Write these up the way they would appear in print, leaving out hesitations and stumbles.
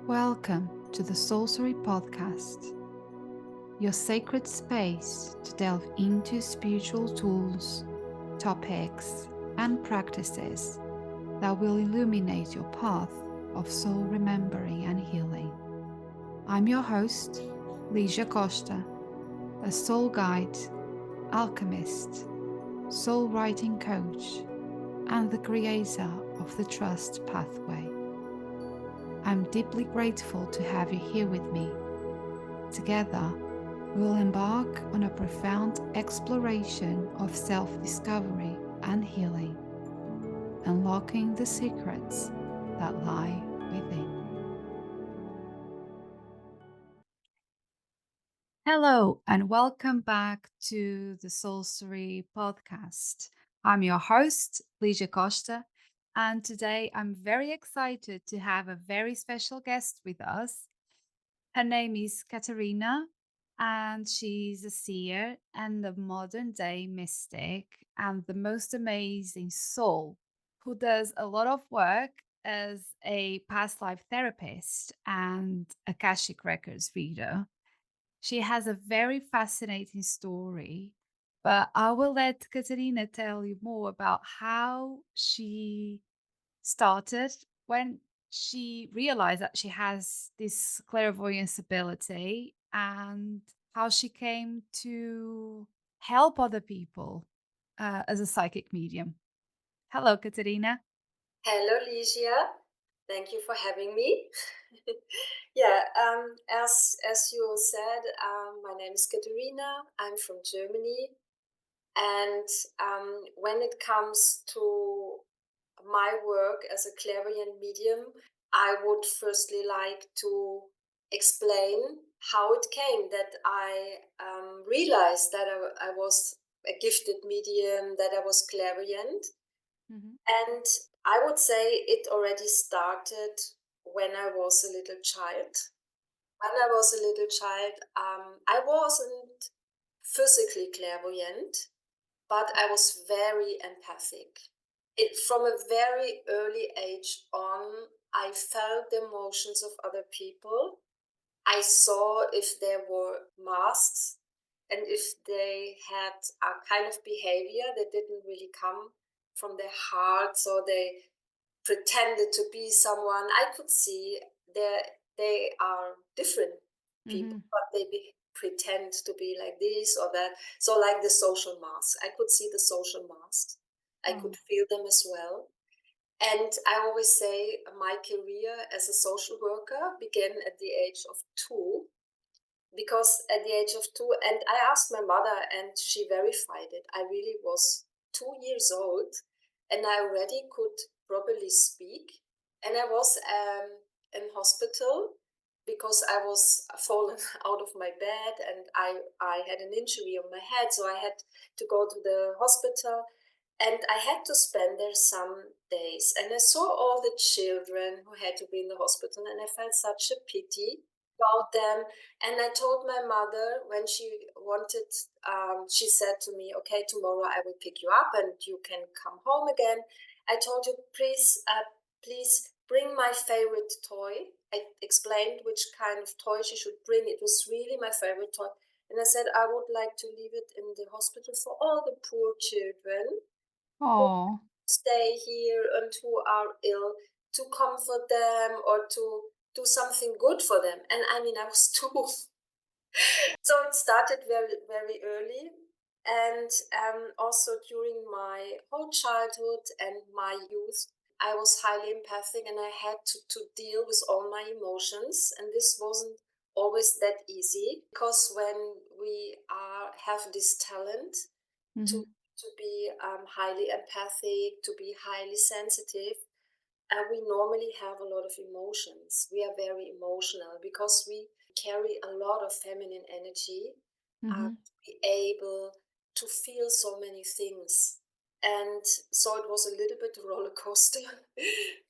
Welcome to the Sorcery Podcast, your sacred space to delve into spiritual tools, topics, and practices that will illuminate your path of soul remembering and healing. I'm your host, Ligia Costa, a soul guide, alchemist, soul writing coach, and the creator of the Trust Pathway. I'm deeply grateful to have you here with me. Together, we'll embark on a profound exploration of self-discovery and healing, unlocking the secrets that lie within. Hello, and welcome back to the Sorcery Podcast. I'm your host, Ligia Costa, and today I'm very excited to have a very special guest with us. Her name is Katarina, and she's a seer and a modern day mystic and the most amazing soul who does a lot of work as a past life therapist and Akashic Records reader. She has a very fascinating story, but I will let Katarina tell you more about how she started when she realized that she has this clairvoyance ability and how she came to help other people as a psychic medium. Hello, Katarina. Hello, Ligia. Thank you for having me. Yeah, as you said, my name is Katerina. I'm from Germany, and when it comes to my work as a clairvoyant medium, I would firstly like to explain how it came that I realized that I was a gifted medium, that I was clairvoyant. Mhm. And I would say it already started when I was a little child. When I was a little child, I wasn't physically clairvoyant, but I was very empathic. From a very early age on, I felt the emotions of other people. I saw if there were masks and if they had a kind of behavior that didn't really come from their heart, so they pretended to be someone. I could see they are different people, Mhm. but pretend to be like this or that. So like the social masks, I could see the social masks. I could Oh. feel them as well. And I always say my career as a social worker began at the age of 2, because at the age of 2, and I asked my mother and she verified it, I really was 2 years old and I already could properly speak. And I was in hospital because I was fallen out of my bed and I had an injury on my head. So I had to go to the hospital and I had to spend there some days. And I saw all the children who had to be in the hospital and I felt such a pity about them. And I told my mother when she wanted, she said to me, okay, tomorrow I will pick you up and you can come home again. I told you, please bring my favorite toy. I explained which kind of toy she should bring. It was really my favorite toy. And I said, I would like to leave it in the hospital for all the poor children who Oh. stay here and who are ill, to comfort them or to do something good for them. And I mean, I was 2. So it started very, very early. And also during my whole childhood and my youth, I was highly empathic and I had to deal with all my emotions. And this wasn't always that easy because when we have this talent to, Mhm. to be highly empathic, to be highly sensitive, we normally have a lot of emotions. We are very emotional because we carry a lot of feminine energy Mhm. to be able to feel so many things. And so it was a little bit roller coaster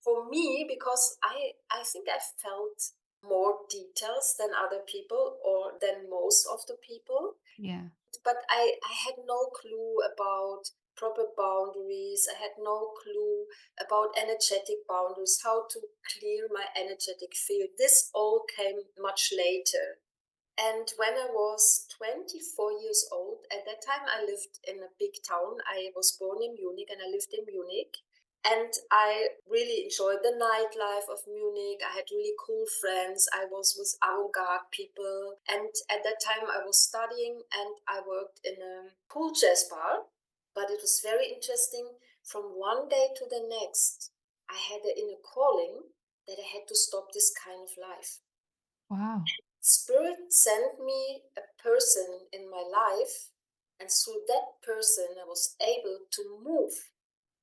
for me because I think I felt more details than other people or than most of the people. Yeah. But I had no clue about proper boundaries. I had no clue about energetic boundaries, how to clear my energetic field. This all came much later. And when I was 24 years old, at that time I lived in a big town. I was born in Munich and I lived in Munich. And I really enjoyed the nightlife of Munich. I had really cool friends. I was with avant-garde people. And at that time I was studying and I worked in a cool jazz bar. But it was very interesting. From one day to the next, I had an inner calling that I had to stop this kind of life. Wow. Spirit sent me a person in my life, and through that person, I was able to move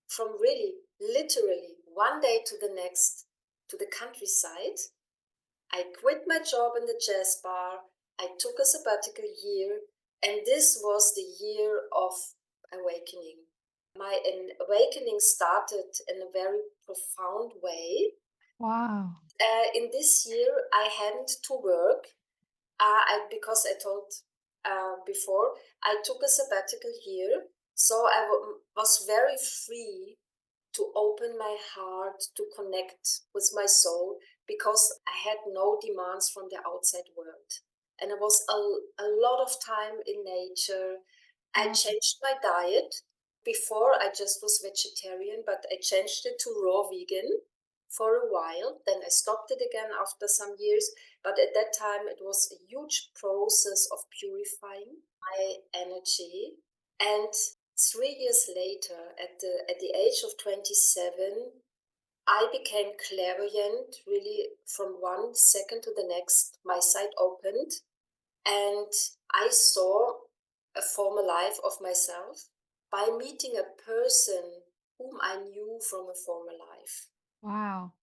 from really literally one day to the next to the countryside. I quit my job in the jazz bar. I took a sabbatical year, and this was the year of awakening. My awakening started in a very profound way. Wow. In this year, I hadn't to work. Because I told before, I took a sabbatical year, so I was very free to open my heart, to connect with my soul, because I had no demands from the outside world. And it was a lot of time in nature. I Wow. changed my diet. Before, I just was vegetarian, but I changed it to raw vegan for a while. Then I stopped it again after some years. But at that time, it was a huge process of purifying my energy. And 3 years later, at the age of 27, I became clairvoyant. Really, from one second to the next, my sight opened, and I saw a former life of myself by meeting a person whom I knew from a former life. Wow.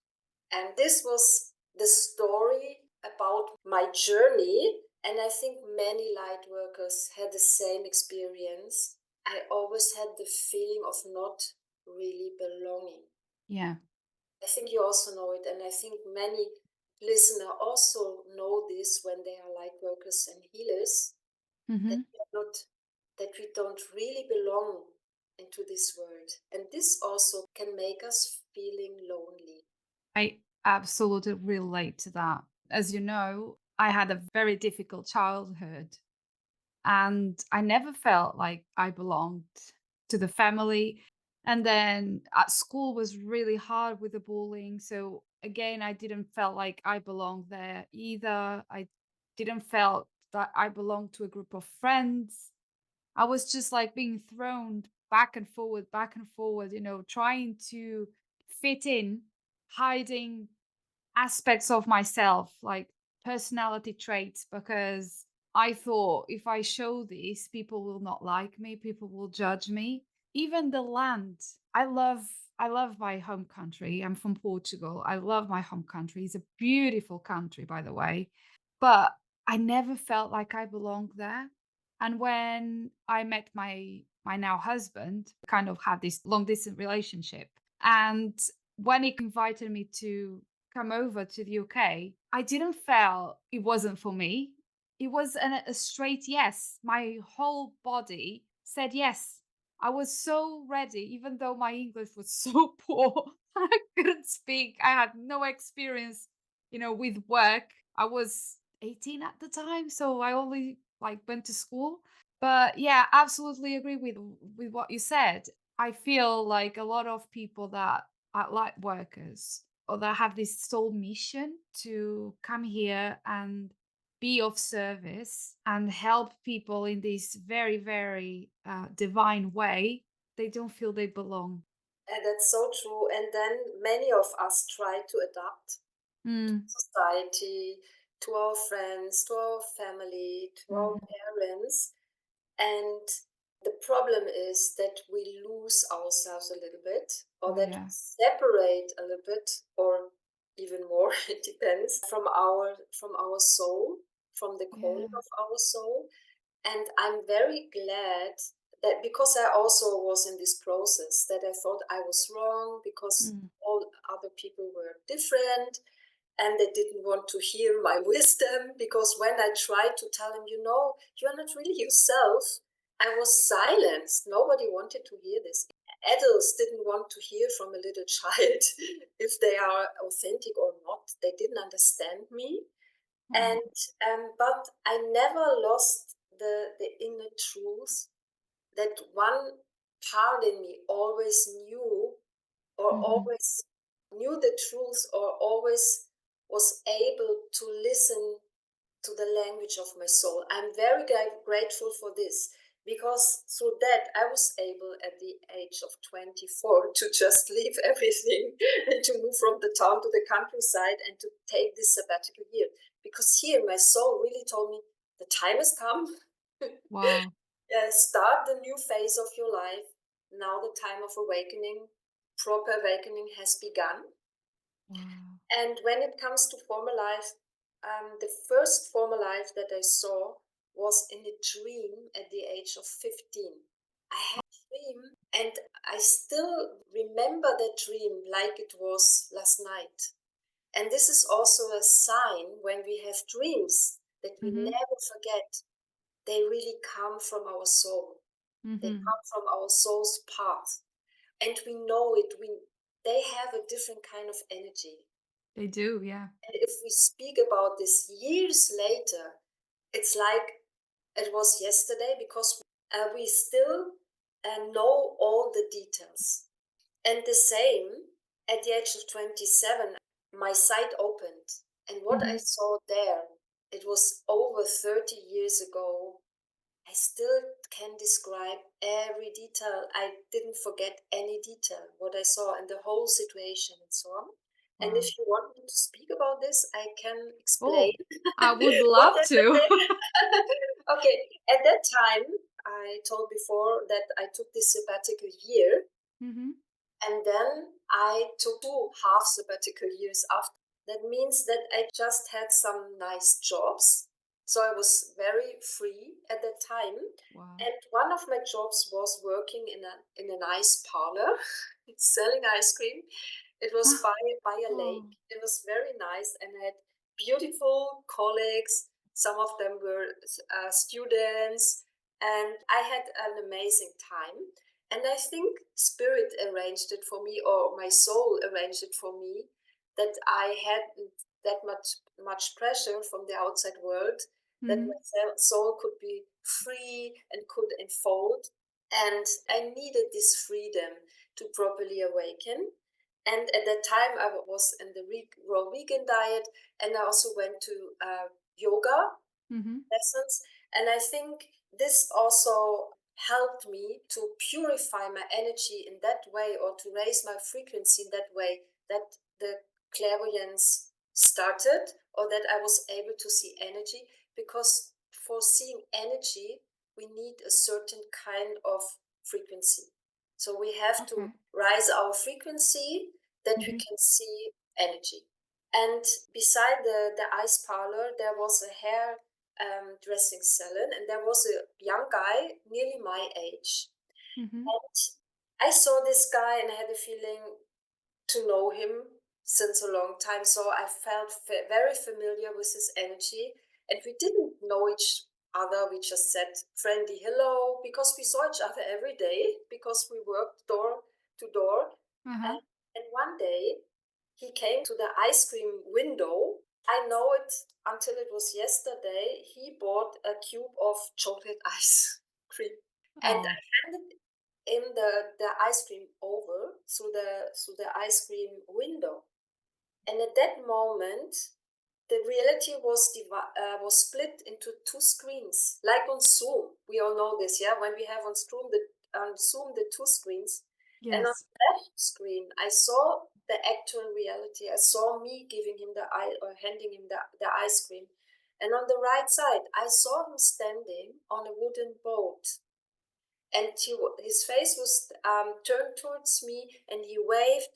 And this was the story about my journey. And I think many light workers had the same experience. I always had the feeling of not really belonging. Yeah. I think you also know it, and I think many listeners also know this when they are light workers and healers, that Hmm. we are not, that we don't really belong into this world, and this also can make us feeling lonely. I absolutely relate to that. As you know, I had a very difficult childhood and I never felt like I belonged to the family. And then at school was really hard with the bullying. So again, I didn't felt like I belonged there either. I didn't felt that I belonged to a group of friends. I was just like being thrown back and forward, trying to fit in, hiding aspects of myself, like personality traits, because I thought if I show this, people will not like me, people will judge me. Even the land. I love my home country. I'm from Portugal. I love my home country. It's a beautiful country, by the way. But I never felt like I belonged there. And when I met my now husband, kind of had this long distance relationship. And when he invited me to come over to the UK, I didn't feel it wasn't for me. It was a straight yes. My whole body said yes. I was so ready, even though my English was so poor. I couldn't speak. I had no experience, with work. I was 18 at the time, so I only like went to school. But yeah, absolutely agree with what you said. I feel like a lot of people that are light workers or that have this sole mission to come here and be of service and help people in this very, very divine way, they don't feel they belong. And that's so true. And then many of us try to adapt to Mm, society, to our friends, to our family, to our mhm. parents. And the problem is that we lose ourselves a little bit, or Oh, that we yeah. separate a little bit, or even more, it depends, from our soul, from the calling Yeah. of our soul. And I'm very glad that, because I also was in this process, that I thought I was wrong because Mm, all other people were different and they didn't want to hear my wisdom. Because when I tried to tell them, you are not really yourself, I was silenced. Nobody wanted to hear this. Adults didn't want to hear from a little child if they are authentic or not. They didn't understand me. Wow. And but I never lost the inner truth that one part in me always knew, or Mhm. always knew the truth, or always was able to listen to the language of my soul. I'm very grateful for this, because through that I was able at the age of 24 to just leave everything and to move from the town to the countryside and to take this sabbatical year. Because here my soul really told me the time has come. Wow. Start the new phase of your life. Now the time of awakening, proper awakening has begun. Wow. And when it comes to former life, the first former life that I saw was in a dream at the age of 15. I had a dream, and I still remember that dream like it was last night. And this is also a sign when we have dreams that we Mhm. never forget. They really come from our soul. They Mhm. come from our soul's path. And we know it. They have a different kind of energy. They do, yeah. And if we speak about this years later, it's like it was yesterday, because we still know all the details. And the same, at the age of 27, my sight opened. And what I Mhm. saw there, it was over 30 years ago. I still can describe every detail. I didn't forget any detail, what I saw and the whole situation and so on. And if Wow. you want me to speak about this, I can explain Oh, I would what love happened to. there. Okay, at that time, I told before that I took this sabbatical year, Mhm. and then I took two half sabbatical years after. That means that I just had some nice jobs. So I was very free at that time. Wow. And one of my jobs was working in a nice parlor, selling ice cream. It was by a lake. Oh. It was very nice, and I had beautiful colleagues. Some of them were students, and I had an amazing time. And I think spirit arranged it for me, or my soul arranged it for me, that I had that much pressure from the outside world, that Mhm. my soul could be free and could unfold. And I needed this freedom to properly awaken. And at that time, I was in the raw vegan diet, and I also went to yoga Mhm. lessons. And I think this also helped me to purify my energy in that way, or to raise my frequency in that way, that the clairvoyance started, or that I was able to see energy. Because for seeing energy, we need a certain kind of frequency. So we have to Okay. rise our frequency that we Mhm. can see energy. And beside the ice parlor, there was a hair dressing salon, and there was a young guy nearly my age. Mhm. And I saw this guy, and I had a feeling to know him since a long time. So I felt very familiar with his energy, and we didn't know each other. We just said friendly hello, because we saw each other every day, because we worked door to door. Uh-huh. And one day he came to the ice cream window. I know it until it was yesterday. He bought a cube of chocolate ice cream, and I Oh. handed him the ice cream over through the ice cream window. And at that moment, the reality was split into two screens, like on Zoom. We all know this, yeah. When we have on Zoom the two screens, and on Yes. the left screen, I saw the actual reality. I saw me giving him or handing him the ice cream, and on the right side, I saw him standing on a wooden boat, and his face was turned towards me, and he waved,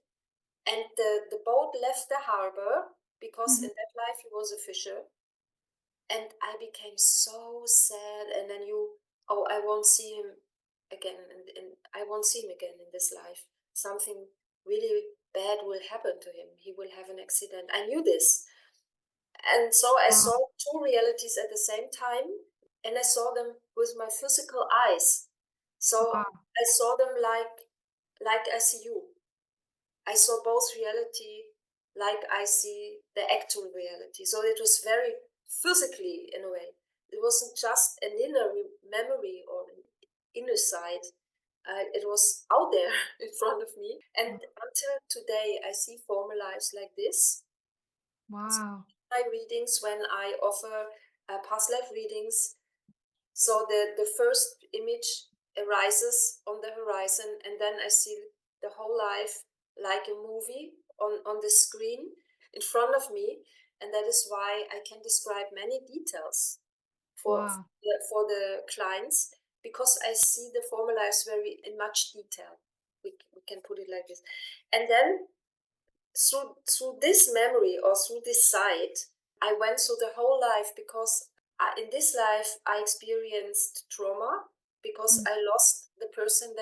and the boat left the harbor, because in Mhm. that life he was a fisher. And I became so sad, and I knew, oh, I won't see him again, and I won't see him again in this life. Something really bad will happen to him. He will have an accident. I knew this. And so I Wow. saw two realities at the same time. and I saw them with my physical eyes. So Wow. I saw them like I see you. I saw both reality like I see the actual reality. So it was very physically in a way. It wasn't just an inner memory or an inner side. It was out there in front of me. And until today, I see former lives like this. Wow. My readings, when I offer past life readings, so the first image arises on the horizon, and then I see the whole life like a movie on the screen in front of me, and that is why I can describe many details for Wow. for the clients, because I see the former lives very in much detail. We can put it like this, and then through this memory or through this sight, I went through the whole life, because in this life I experienced trauma because Mm. I lost the person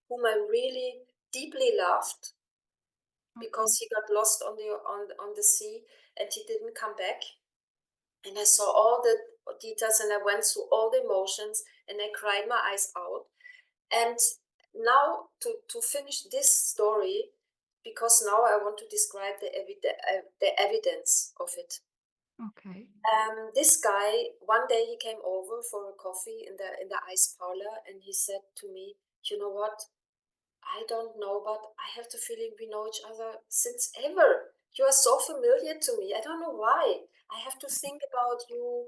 whom I really deeply loved, Okay. because he got lost on the sea and he didn't come back. And I saw all the details and I went through all the emotions and I cried my eyes out. And now to finish this story, because now I want to describe the evidence of it. Okay. This guy, one day he came over for a coffee in the ice parlor, and he said to me, "You know what? I don't know, but I have the feeling we know each other since ever. You are so familiar to me. I don't know why. I have to think about you.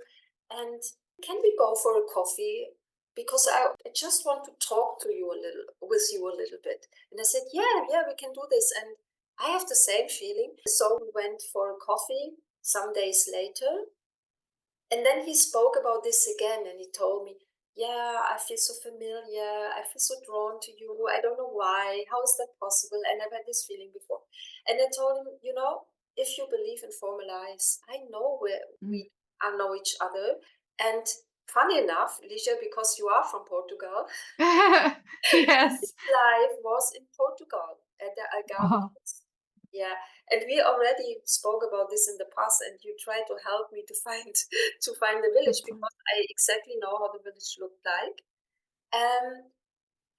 And can we go for a coffee? Because I just want to talk to you a little, with you a little bit." And I said, "Yeah, yeah, we can do this." And I have the same feeling. So we went for a coffee some days later. And then he spoke about this again and he told me, "Yeah, I feel so familiar. I feel so drawn to you. I don't know why. How is that possible? I never had this feeling before." And I told him, if you believe in former lives, I know where Mm. we know each other. And funny enough, Ligia, because you are from Portugal, Yes. life was in Portugal at the Algarve Wow. Coast. Yeah, and we already spoke about this in the past, and you tried to help me to find to find the The village, point. because I exactly know how the village looked like. Um,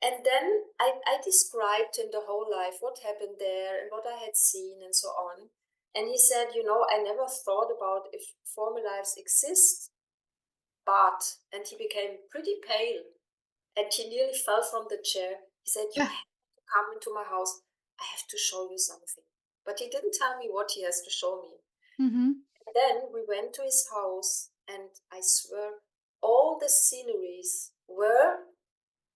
and then I described him the whole life, what happened there, and what I had seen, and so on. And he said, "I never thought about if former lives exist, but," and he became pretty pale and he nearly fell from the chair. He said, "You Yeah. have to come into my house. I have to show you something." But he didn't tell me what he has to show me. Mm-hmm. And then we went to his house, and I swear, all the sceneries were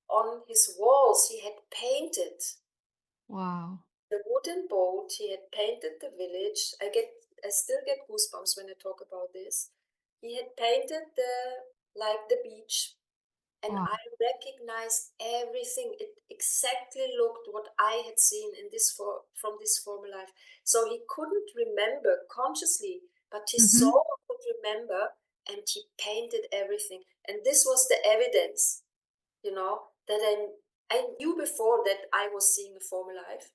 on his walls. He had painted Wow. the wooden boat, he had painted the village. I still get goosebumps when I talk about this. He had painted the beach, and Wow. I recognized everything. It exactly looked what I had seen from this former life. So he couldn't remember consciously, but his Mm-hmm. soul could remember, and he painted everything. And this was the evidence, that I knew before that I was seeing a former life,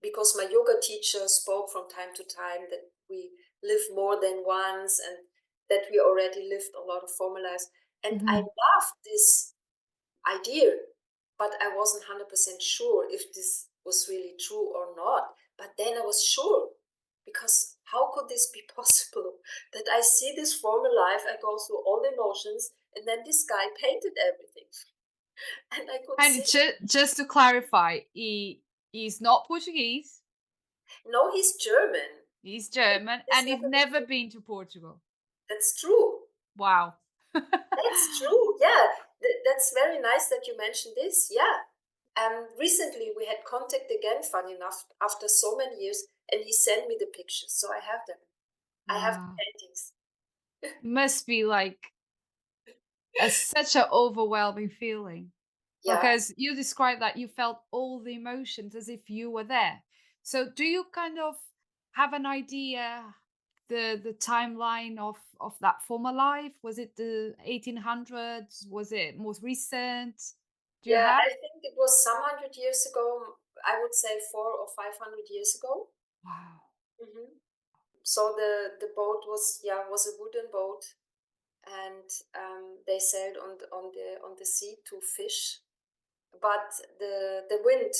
because my yoga teacher spoke from time to time that we live more than once, and that we already lived a lot of former lives. And I Mm-hmm. loved this idea, but I wasn't 100% sure if this was really true or not. But then I was sure, because how could this be possible? That I see this former life, I go through all the emotions, and then this guy painted everything, and I could And see. just to clarify, he's not Portuguese. No, he's German. He's German, This and you've happened never to. been to Portugal. That's true. Wow. That's true. Yeah, that's very nice that you mentioned this. Yeah. Recently we had contact again, funny enough, after so many years, and he sent me the pictures, so I have them. I have the Wow. paintings. Must be like such an overwhelming feeling. Yeah, Because you described that you felt all the emotions as if you were there. So do you kind of have an idea the timeline of that former life? Was it the 1800s? Was it most recent? Do you yeah. have? I think it was some 100 years ago. I would say 400 or 500 years ago. Wow. hmm So the boat was, yeah, was a wooden boat, and they sailed on the sea to fish, but the wind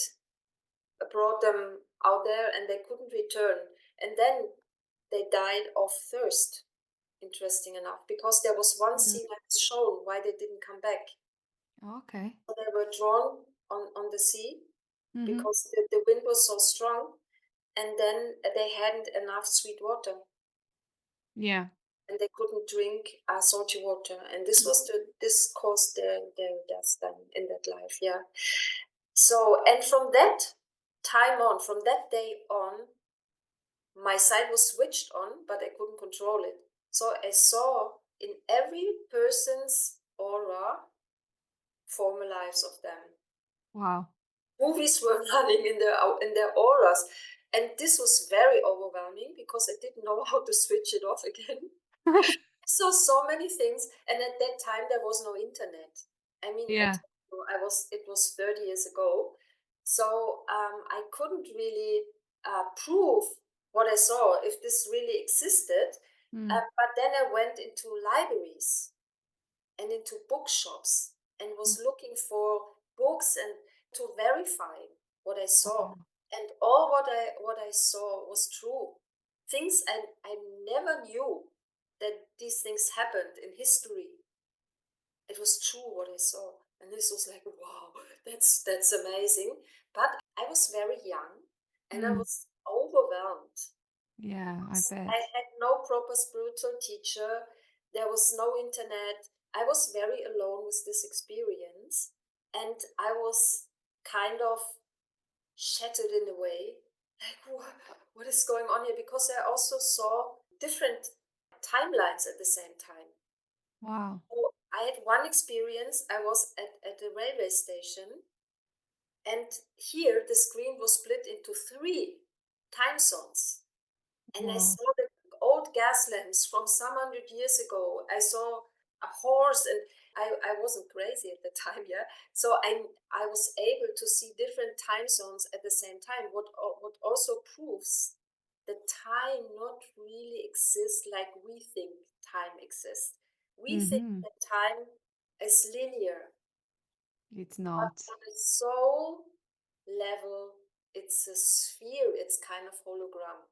brought them out there and they couldn't return. And then they died of thirst, interesting enough, because there was one Mm. scene that was shown why they didn't come back. Okay. So they were drawn on the sea Mm-hmm. because the wind was so strong, and then they hadn't enough sweet water Yeah. and they couldn't drink salty water. And this caused their death then in that life, yeah. So, and from that time on, from that day on, my sight was switched on, but I couldn't control it. So I saw in every person's aura former lives of them. Wow. Movies were running in their auras, and this was very overwhelming because I didn't know how to switch it off again. So many things, and at that time there was no internet. I mean, Yeah. it was 30 years ago, so I couldn't really prove what I saw if this really existed. Mm. But then I went into libraries and into bookshops and was looking for books and to verify what I saw. Wow. And all what I saw was true. Things I never knew that these things happened in history. It was true what I saw. And this was like, wow, that's amazing. But I was very young and I Mm. was overwhelmed. Yeah, I I bet. had no proper spiritual teacher. There was no internet. I was very alone with this experience. And I was kind of shattered in a way. Like, what is going on here? Because I also saw different timelines at the same time. Wow. So I had one experience. I was at a railway station, and here the screen was split into three time zones. And I Whoa. saw the old gas lamps from some 100 years ago. I saw a horse, and I wasn't crazy at the time, yeah. So I was able to see different time zones at the same time. What also proves that time not really exists like we think time exists. We think Mm-hmm. that time is linear, It's but not. on a soul level, it's a sphere, it's kind of hologram.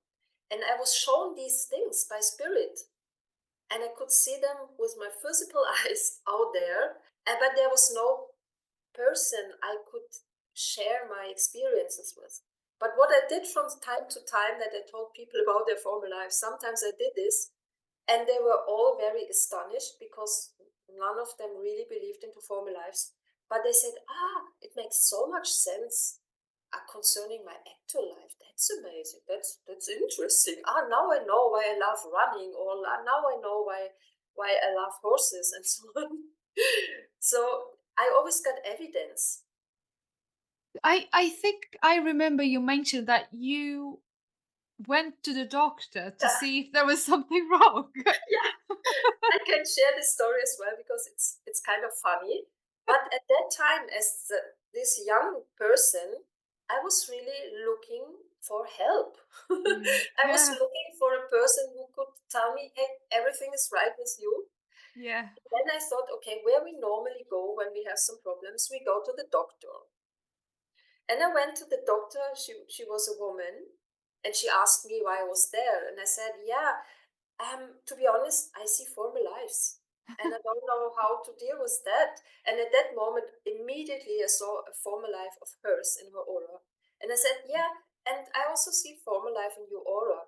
And I was shown these things by spirit, and I could see them with my physical eyes out there, but there was no person I could share my experiences with. But what I did from time to time that I told people about their former lives, sometimes I did this, and they were all very astonished because none of them really believed into former lives. But they said, it makes so much sense concerning my actual life. That's amazing. That's interesting. Now I know why I love running, or now I know why I love horses and so on. So I always got evidence. I think I remember you mentioned that you went to the doctor to see if there was something wrong. Yeah, I can share this story as well because it's kind of funny. But at that time, as this young person, I was really looking for help. Mm. I was Yeah. looking for a person who could tell me, "Hey, everything is right with you." Yeah. Then I thought, okay, where we normally go when we have some problems, we go to the doctor. And I went to the doctor. She was a woman, and she asked me why I was there. And I said, yeah, to be honest, I see former lives, and I don't know how to deal with that. And at that moment, immediately I saw a former life of hers in her aura. And I said, yeah, and I also see former life in your aura.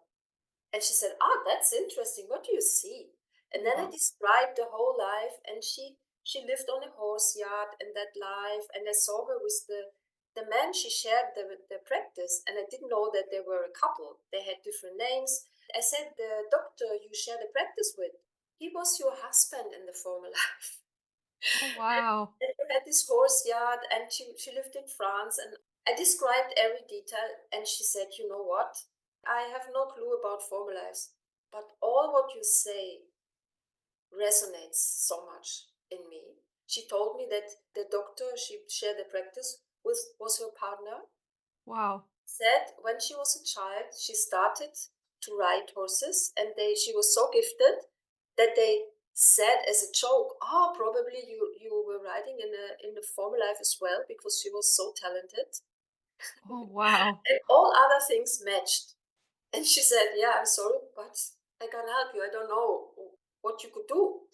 And she said, that's interesting. What do you see? And then I Wow. described the whole life, and she lived on a horse yard in that life, and I saw her with the man she shared the practice, and I didn't know that they were a couple. They had different names. I said, the doctor you share the practice with, he was your husband in the former life. Oh, wow. And you had this horse yard, and she lived in France, and I described every detail, and she said, you know what? I have no clue about former lives, but all what you say resonates so much in me. She told me that the doctor she shared the practice with was her partner. Wow. Said when she was a child, she started to ride horses, and she was so gifted that they said as a joke, "Oh, probably you were writing in a former life as well because she was so talented." Oh, wow. And all other things matched. And she said, "Yeah, I'm sorry, but I can't help you. I don't know what you could do."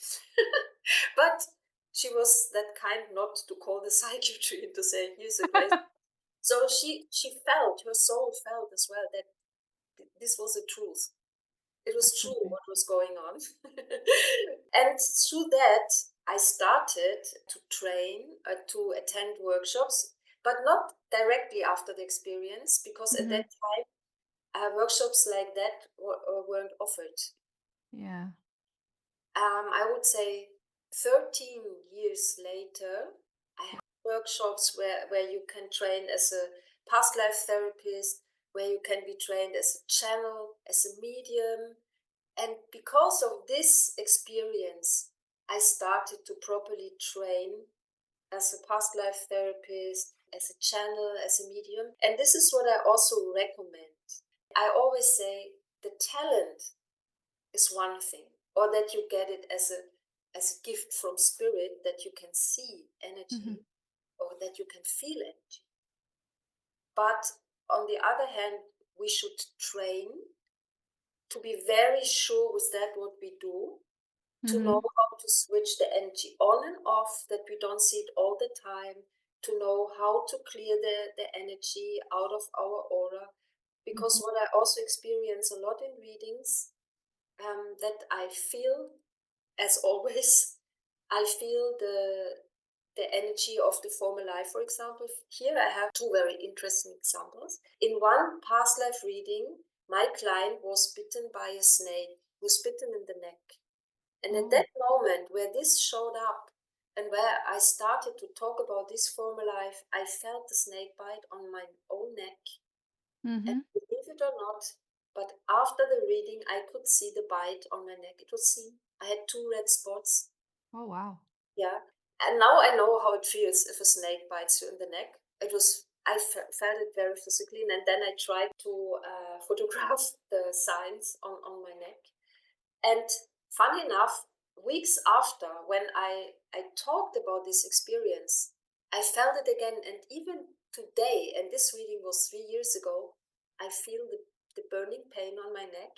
But she was that kind not to call the psychiatry and to say, "Here's a crazy." So she felt, her soul felt as well that this was the truth. It was That's true amazing. what was going on. And through that, I started to train, to attend workshops, but not directly after the experience, because at Mhm. that time, workshops like that weren't offered. Yeah. I would say 13 years later, I have workshops where you can train as a past life therapist, where you can be trained as a channel, as a medium. And because of this experience, I started to properly train as a past life therapist, as a channel, as a medium. And this is what I also recommend. I always say the talent is one thing, or that you get it as a gift from spirit, that you can see Mhm. energy or that you can feel energy. But on the other hand, we should train to be very sure with that what we do, to know Mhm. how to switch the energy on and off, that we don't see it all the time, to know how to clear the energy out of our aura. Because Mhm. what I also experience a lot in readings, that I feel, as always, I feel the energy of the former life. For example, here I have two very interesting examples. In one past life reading, my client was bitten by a snake, was bitten in the neck. And at Oh. that moment where this showed up and where I started to talk about this former life, I felt the snake bite on my own neck. And Mhm. believe it or not, but after the reading, I could see the bite on my neck. It was seen. I had two red spots. Oh, wow. Yeah. And now I know how it feels if a snake bites you in the neck. Felt it very physically. And then I tried to photograph the signs on my neck. And funny enough, weeks after, when I talked about this experience, I felt it again. And even today, and this reading was 3 years ago, I feel the burning pain on my neck,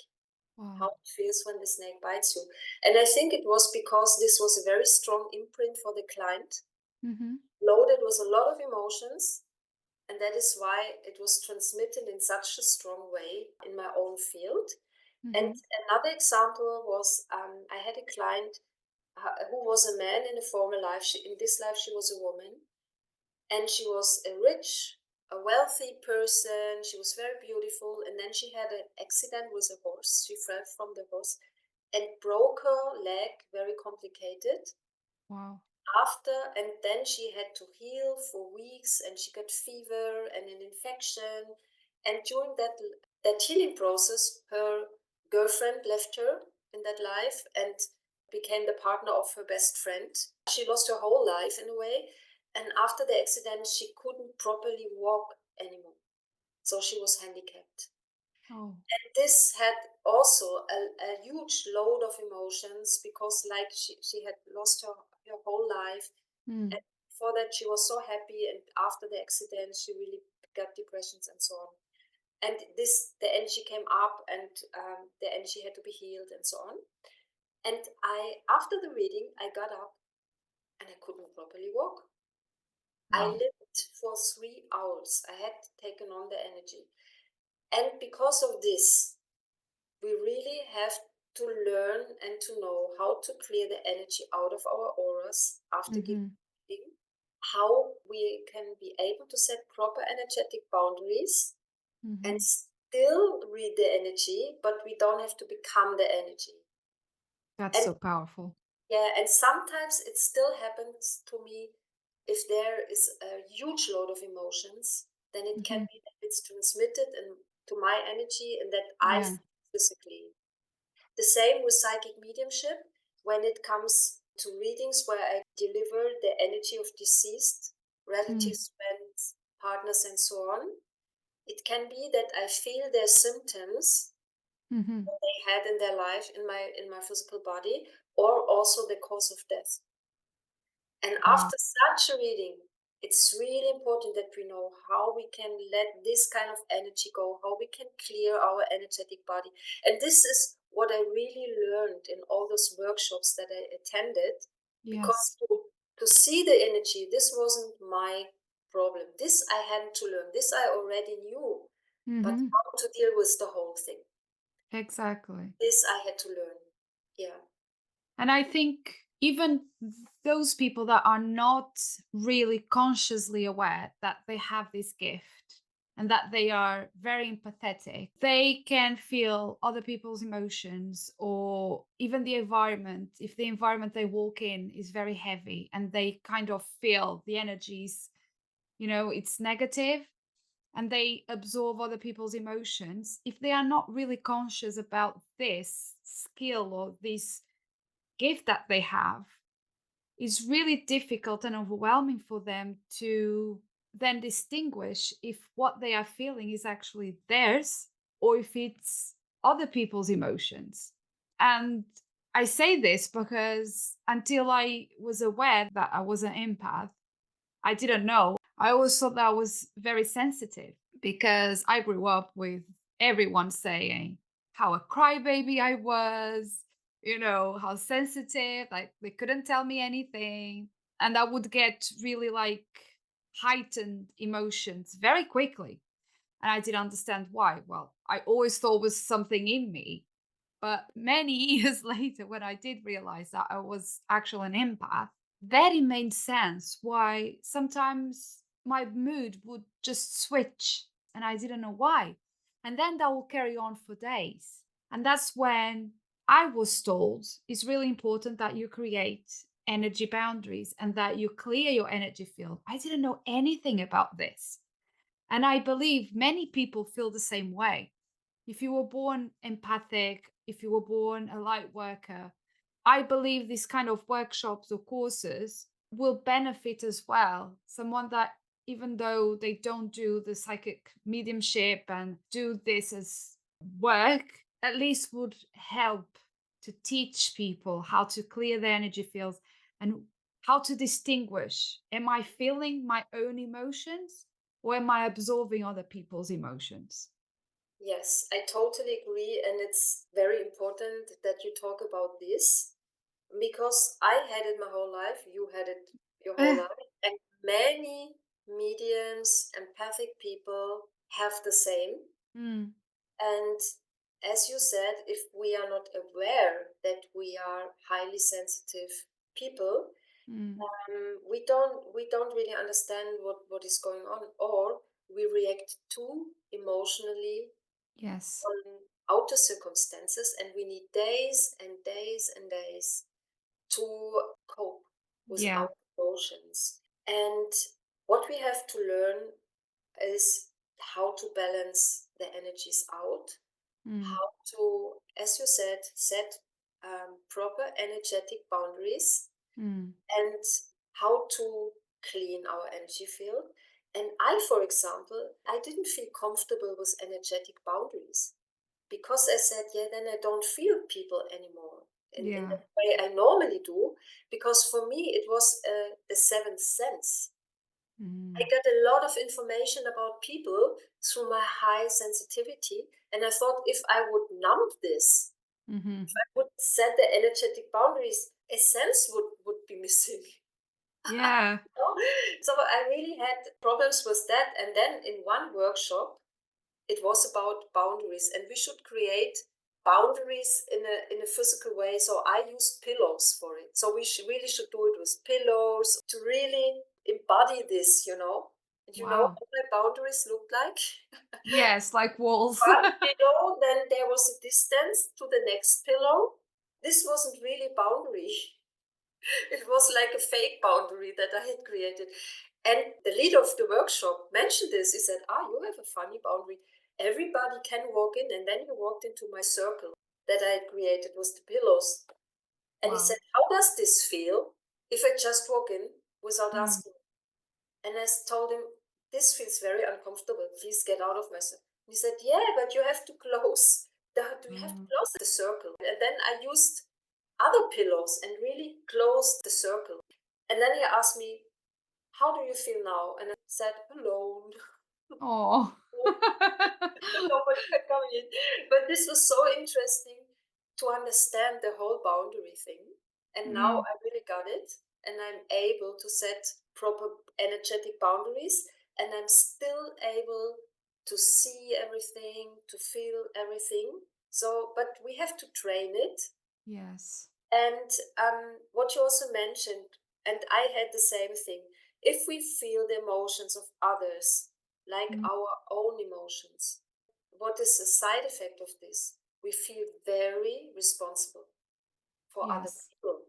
how Wow. it feels when the snake bites you. And I think it was because this was a very strong imprint for the client, Mhm. loaded with a lot of emotions. And that is why it was transmitted in such a strong way in my own field. And Mhm. another example was, I had a client who was a man in a former life. In this life, she was a woman, and she was a wealthy person. She was very beautiful, and then she had an accident with a horse. She fell from the horse and broke her leg, very complicated. Wow. And then she had to heal for weeks, and she got fever and an infection. And during that healing process, her girlfriend left her in that life and became the partner of her best friend. She lost her whole life in a way, and after the accident she couldn't properly walk anymore, so she was handicapped. Oh. And this had also a huge load of emotions, because like she had lost her whole life. Mm. And before that, she was so happy, and after the accident, she really got depressions and so on. And the energy came up, and the energy had to be healed, and so on. And after the reading, I got up and I couldn't properly walk. I Wow. lived for 3 hours. I had taken on the energy, and because of this, we really have to learn and to know how to clear the energy out of our auras after giving Mhm. reading, how we can be able to set proper energetic boundaries and Mhm. still read the energy, but we don't have to become the energy. That's And so powerful. yeah, and sometimes it still happens to me, if there is a huge load of emotions, then it can Mhm. be that it's transmitted to my energy and that I Yeah. feel physically. The same with psychic mediumship. When it comes to readings where I deliver the energy of deceased Mm. relatives, friends, partners, and so on, it can be that I feel their symptoms Mm-hmm. they had in their life in my physical body, or also the cause of death. And Wow. after such a reading, it's really important that we know how we can let this kind of energy go, how we can clear our energetic body. And this is what I really learned in all those workshops that I attended, because Yes. to see the energy, this wasn't my problem. This I had to learn. This I already knew. But Mm-hmm. how to deal with the whole thing, Exactly. this I had to learn. Yeah. And I think even those people that are not really consciously aware that they have this gift and that they are very empathetic, they can feel other people's emotions or even the environment. If the environment they walk in is very heavy and they kind of feel the energies, it's negative and they absorb other people's emotions, if they are not really conscious about this skill or this gift that they have, is really difficult and overwhelming for them to then distinguish if what they are feeling is actually theirs or if it's other people's emotions. And I say this because until I was aware that I was an empath, I didn't know. I always thought that I was very sensitive because I grew up with everyone saying how a crybaby I was, how sensitive, like they couldn't tell me anything. And I would get really like heightened emotions very quickly. And I didn't understand why. Well, I always thought was something in me. But many years later, when I did realize that I was actually an empath, then it made sense why sometimes my mood would just switch and I didn't know why. And then that will carry on for days. And that's when I was told it's really important that you create energy boundaries and that you clear your energy field. I didn't know anything about this. And I believe many people feel the same way. If you were born empathic, if you were born a light worker, I believe these kind of workshops or courses will benefit as well. Someone that, even though they don't do the psychic mediumship and do this as work, at least would help to teach people how to clear their energy fields and how to distinguish, am I feeling my own emotions or am I absorbing other people's emotions? Yes, I totally agree. And it's very important that you talk about this, because I had it my whole life, you had it your whole Eh, life, and many mediums, empathic people have the same. mm, And as you said, if we are not aware that we are highly sensitive people, mm, we don't really understand what is going on, or we react too emotionally yes. on outer circumstances, and we need days and days and days to cope with Yeah. our emotions. And what we have to learn is how to balance the energies out, Mm, how to, as you said, set proper energetic boundaries, mm, and how to clean our energy field. And I, for example, I didn't feel comfortable with energetic boundaries, because I said, yeah, then I don't feel people anymore in the yeah. way I normally do. Because for me, it was the seventh sense. I Mm, got a lot of information about people through my high sensitivity. And I thought, if I would numb this, hmm. would set the energetic boundaries, a sense would be missing. Yeah. So I really had problems with that. And then in one workshop, it was about boundaries, and we should create boundaries in a physical way. So I used pillows for it. So we really should do it with pillows to really embody this. And you know Wow. what my boundaries looked like? Yes, like walls. One pillow, then there was a distance to the next pillow. This wasn't really boundary. It was like a fake boundary that I had created. And the leader of the workshop mentioned this. He said, you have a funny boundary. Everybody can walk in. And then he walked into my circle that I had created with the pillows. And he said, Wow. how does this feel if I just walk in without Mm, asking? And I told him, this feels very uncomfortable. Please get out of my circle. He said, yeah, but you have to close We have to Oh. close the circle. And then I used other pillows and really closed the circle. And then he asked me, how do you feel now? And I said, alone. Oh. Nobody can come in. But this was so interesting to understand the whole boundary thing. And now Mm, I really got it. And I'm able to set proper energetic boundaries. And I'm still able to see everything, to feel everything. So, but we have to train it. yes. And what you also mentioned, and I had the same thing, if we feel the emotions of others like Mm, our own emotions, what is the side effect of this? We feel very responsible for other yes. people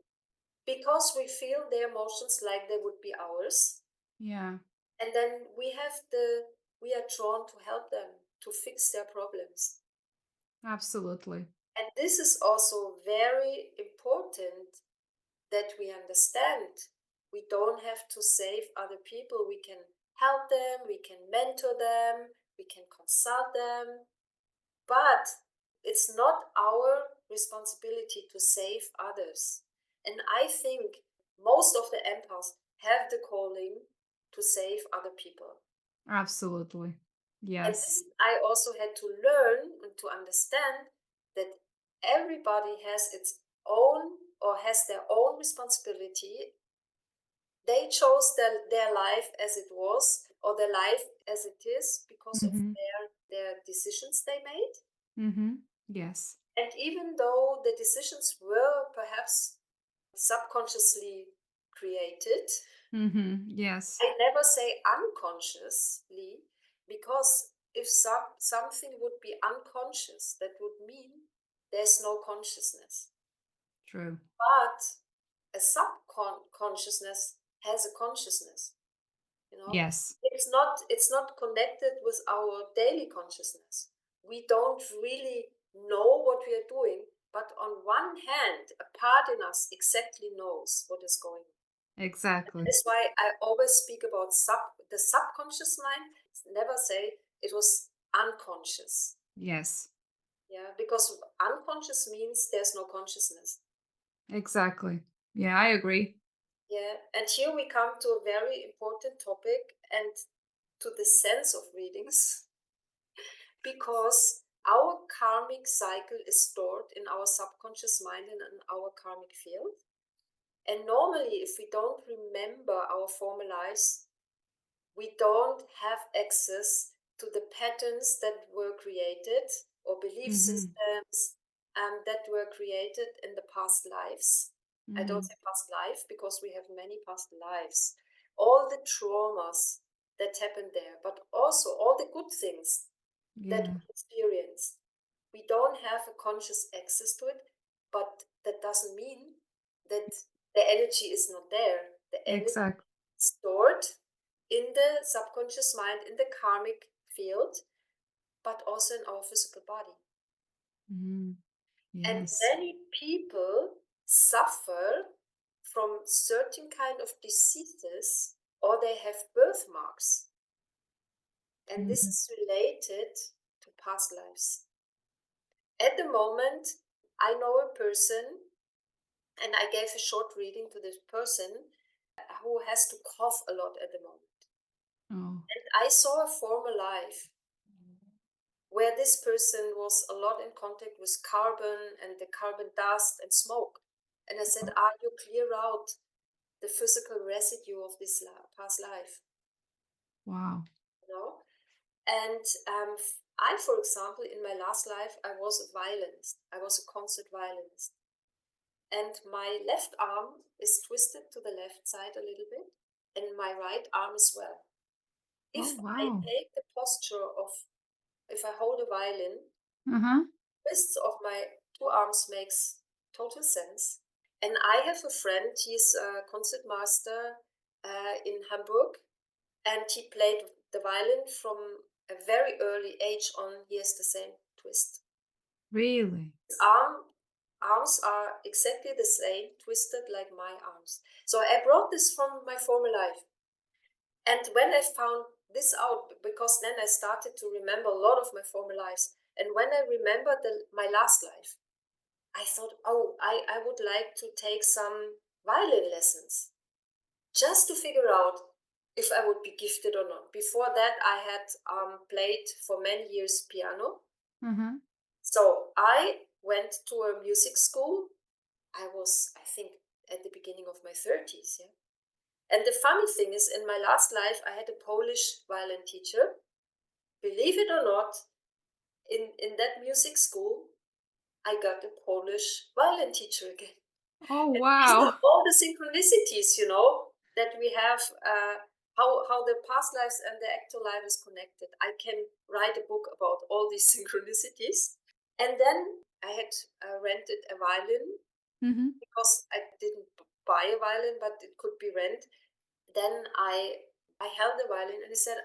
because we feel their emotions like they would be ours. Yeah, And then we are drawn to help them to fix their problems. absolutely. And this is also very important that we understand we don't have to save other people. We can help them, we can mentor them, we can consult them, but it's not our responsibility to save others. And I think most of the empaths have the calling to save other people. Absolutely. And Yes. this I also had to learn and to understand that everybody has its own or has their own responsibility. They chose their life as it was or their life as it is because of Mm-hmm. their decisions they made. Mm-hmm. Yes. And even though the decisions were perhaps subconsciously created, Mm-hmm. Yes. I never say unconsciously, because if something would be unconscious, that would mean there's no consciousness. True. But a subconsciousness has a consciousness. You know, Yes. it's not connected with our daily consciousness. We don't really know what we are doing, but on one hand, a part in us exactly knows what is going on. Exactly. That's why I always speak about the subconscious mind. Never say it was unconscious. Yes. Yeah, because unconscious means there's no consciousness. Exactly. Yeah, I agree. Yeah, and here we come to a very important topic and to the sense of readings, because our karmic cycle is stored in our subconscious mind and in our karmic field. And normally, if we don't remember our former lives, we don't have access to the patterns that were created or belief Mm-hmm. systems that were created in the past lives. I don't Mm-hmm. say past life because we have many past lives. All the traumas that happened there, but also all the good things that Yeah. we experience. We don't have a conscious access to it, but that doesn't mean that the energy is not there. The energy Exactly. is stored in the subconscious mind, in the karmic field, but also in our physical body. Mm-hmm. And Yes. many people suffer from certain kind of diseases, or they have birthmarks. And this Mm-hmm. is related to past lives. At the moment, I know a person, and I gave a short reading to this person who has to cough a lot at the moment. Oh. And I saw a former life where this person was a lot in contact with carbon and the carbon dust and smoke. And I said, are you clear out the physical residue of this past life? Wow. You know? And I, for example, in my last life, I was a violinist. I was a concert violinist. And my left arm is twisted to the left side a little bit, and my right arm as well. Oh, If I wow. take the posture of, if I hold a violin, Uh-huh. twists of my two arms makes total sense. And I have a friend, he's a concert master in Hamburg, and he played the violin from a very early age on. He has the same twist. Really? His arms are exactly the same, twisted like my arms. So I brought this from my former life. And when I found this out, because then I started to remember a lot of my former lives, And when I remembered my last life, I thought, oh, I would like to take some violin lessons just to figure out if I would be gifted or not. Before that, I had played for many years piano. Mm-hmm. So I went to a music school. I was, I think, at the beginning of my 30s. Yeah. And the funny thing is, in my last life, I had a Polish violin teacher. Believe it or not, in that music school, I got a Polish violin teacher again. Oh, And these are wow. all the synchronicities, that we have, how the past lives and the actual life is connected. I can write a book about all these synchronicities. And then I had rented a violin Mm-hmm. because I didn't buy a violin, but it could be rent. Then I held the violin and he said,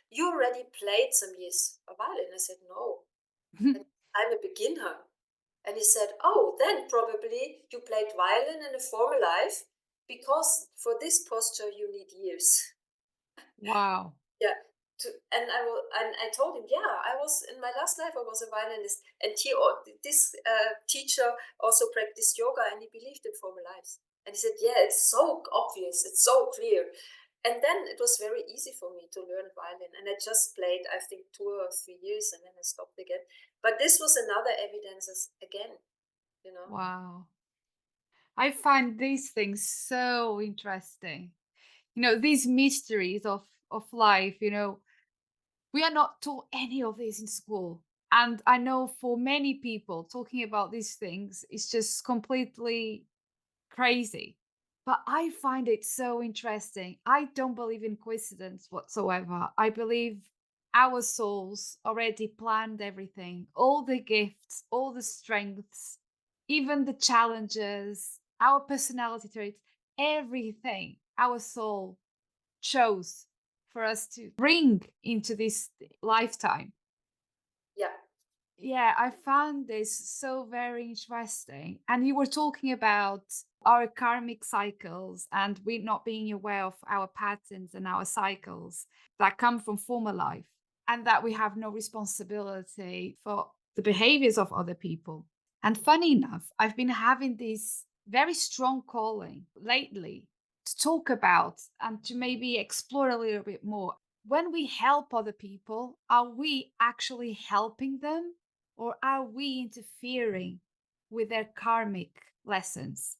you already played some years a violin. I said, no, and I'm a beginner. And he said, oh, then probably you played violin in a former life because for this posture you need years. Wow. Yeah. And I told him, yeah, I was in my last life. I was a violinist, and this teacher also practiced yoga, and he believed in former lives. And he said, yeah, it's so obvious, it's so clear. And then it was very easy for me to learn violin, and I just played, I think, 2 or 3 years, and then I stopped again. But this was another evidence again, you know. Wow. I find these things so interesting. These mysteries of life, we are not taught any of this in school. And I know for many people talking about these things is just completely crazy. But I find it so interesting. I don't believe in coincidence whatsoever. I believe our souls already planned everything, all the gifts, all the strengths, even the challenges, our personality traits, everything our soul chose for us to bring into this lifetime. Yeah, Yeah, I found this so very interesting. And you were talking about our karmic cycles and we not being aware of our patterns and our cycles that come from former life, and that we have no responsibility for the behaviors of other people. And funny enough, I've been having this very strong calling lately to talk about and to maybe explore a little bit more. When we help other people, are we actually helping them, or are we interfering with their karmic lessons?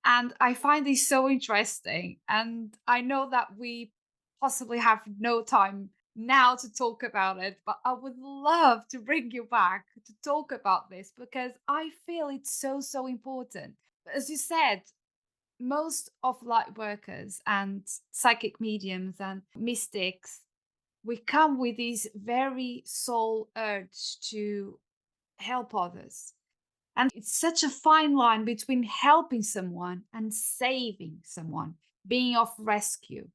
And I find this so interesting. And I know that we possibly have no time now to talk about it, but I would love to bring you back to talk about this because I feel it's so, so important. As you said, most of light workers and psychic mediums and mystics, we come with this very soul urge to help others. And it's such a fine line between helping someone and saving someone, being of rescue.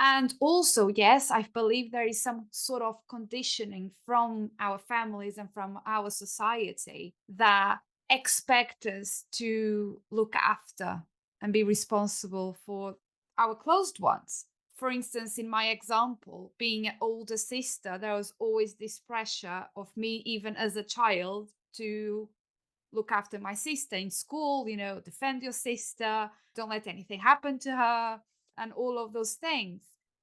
And also, yes, I believe there is some sort of conditioning from our families and from our society that expect us to look after and be responsible for our closed ones. For instance, in my example, being an older sister, there was always this pressure of me, even as a child, to look after my sister in school, defend your sister, don't let anything happen to her, and all of those things.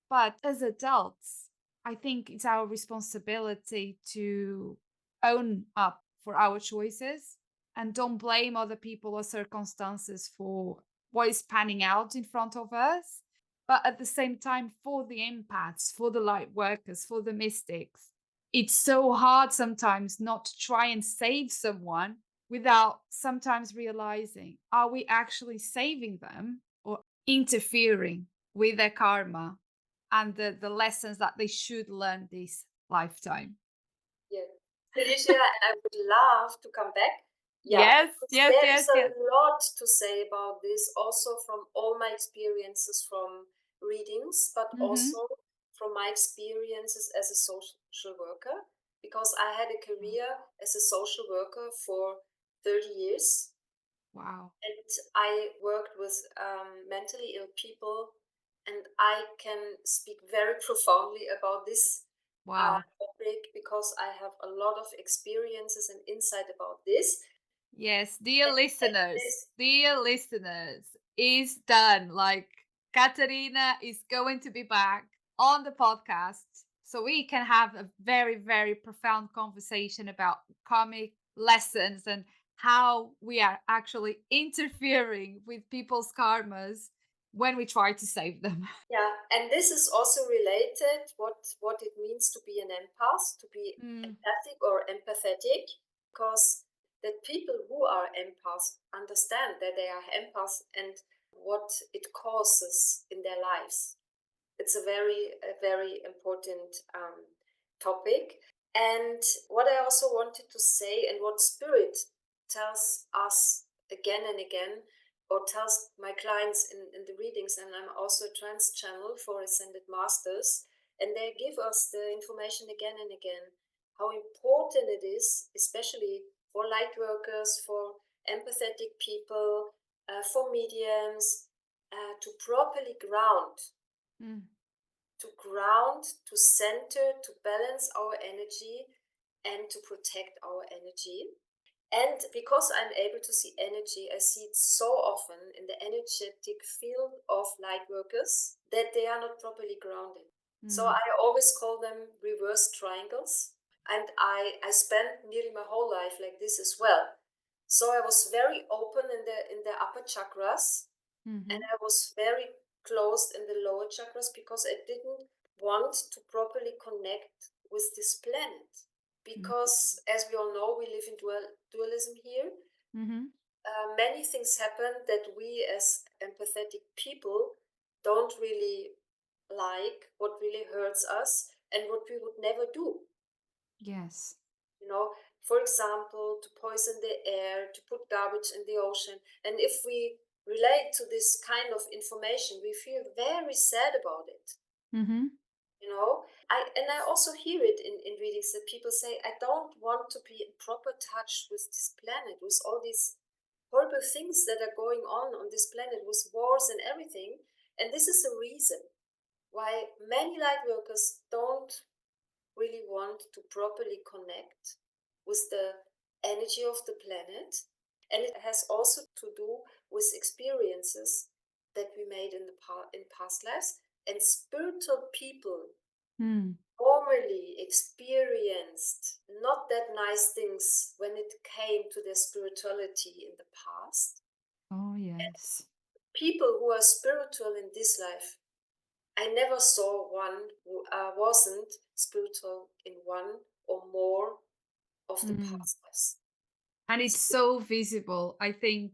But as adults, I think it's our responsibility to own up for our choices and don't blame other people or circumstances for what is panning out in front of us. But at the same time, for the empaths, for the light workers, for the mystics, it's so hard sometimes not to try and save someone without sometimes realizing, are we actually saving them or interfering with their karma and the lessons that they should learn this lifetime? yeah. Ligia, I would love to come back. Yeah, Yes, because yes, there is yes, a yes. lot to say about this, also from all my experiences from readings, but Mm-hmm. also from my experiences as a social worker, because I had a career as a social worker for 30 years. Wow. And I worked with mentally ill people, and I can speak very profoundly about this Wow. topic because I have a lot of experiences and insight about this. Yes, This, dear listeners, is done. Like Katarina is going to be back on the podcast so we can have a very, very profound conversation about karmic lessons and how we are actually interfering with people's karmas when we try to save them. yeah, and this is also related what it means to be an empath, to be Mm, empathic or empathetic, because that people who are empaths understand that they are empaths and what it causes in their lives. It's a very important topic. And what I also wanted to say, and what spirit tells us again and again, or tells my clients in the readings, and I'm also a trance channel for ascended masters, and they give us the information again and again how important it is, especially for light workers, for empathetic people, for mediums, to properly ground, mm, to center, to balance our energy, and to protect our energy. And because I'm able to see energy, I see it so often in the energetic field of light workers that they are not properly grounded. So mm, I always call them reverse triangles. And I spent nearly my whole life like this as well. So I was very open in the upper chakras, and mhm, I was very closed in the lower chakras because I didn't want to properly connect with this planet. mm, Because, as we all know, we live in dualism here. mhm. Many things happen that we, as empathetic people, don't really like, what really hurts us, and what we would never do. Yes. You know, for example, to poison the air, to put garbage in the ocean. And if we relate to this kind of information, we feel very sad about it. Mhm, You know, I also hear it in readings that people say, I don't want to be in proper touch with this planet, with all these horrible things that are going on this planet, with wars and everything. And this is the reason why many light workers don't really want to properly connect with the energy of the planet. And it has also to do with experiences that we made in past lives. And spiritual people mm. formerly experienced not that nice things when it came to their spirituality in the past. Oh, yes. People who are spiritual in this life, I never saw one who wasn't spiritual in one or more of the Mm. past lives. And it's so visible. I think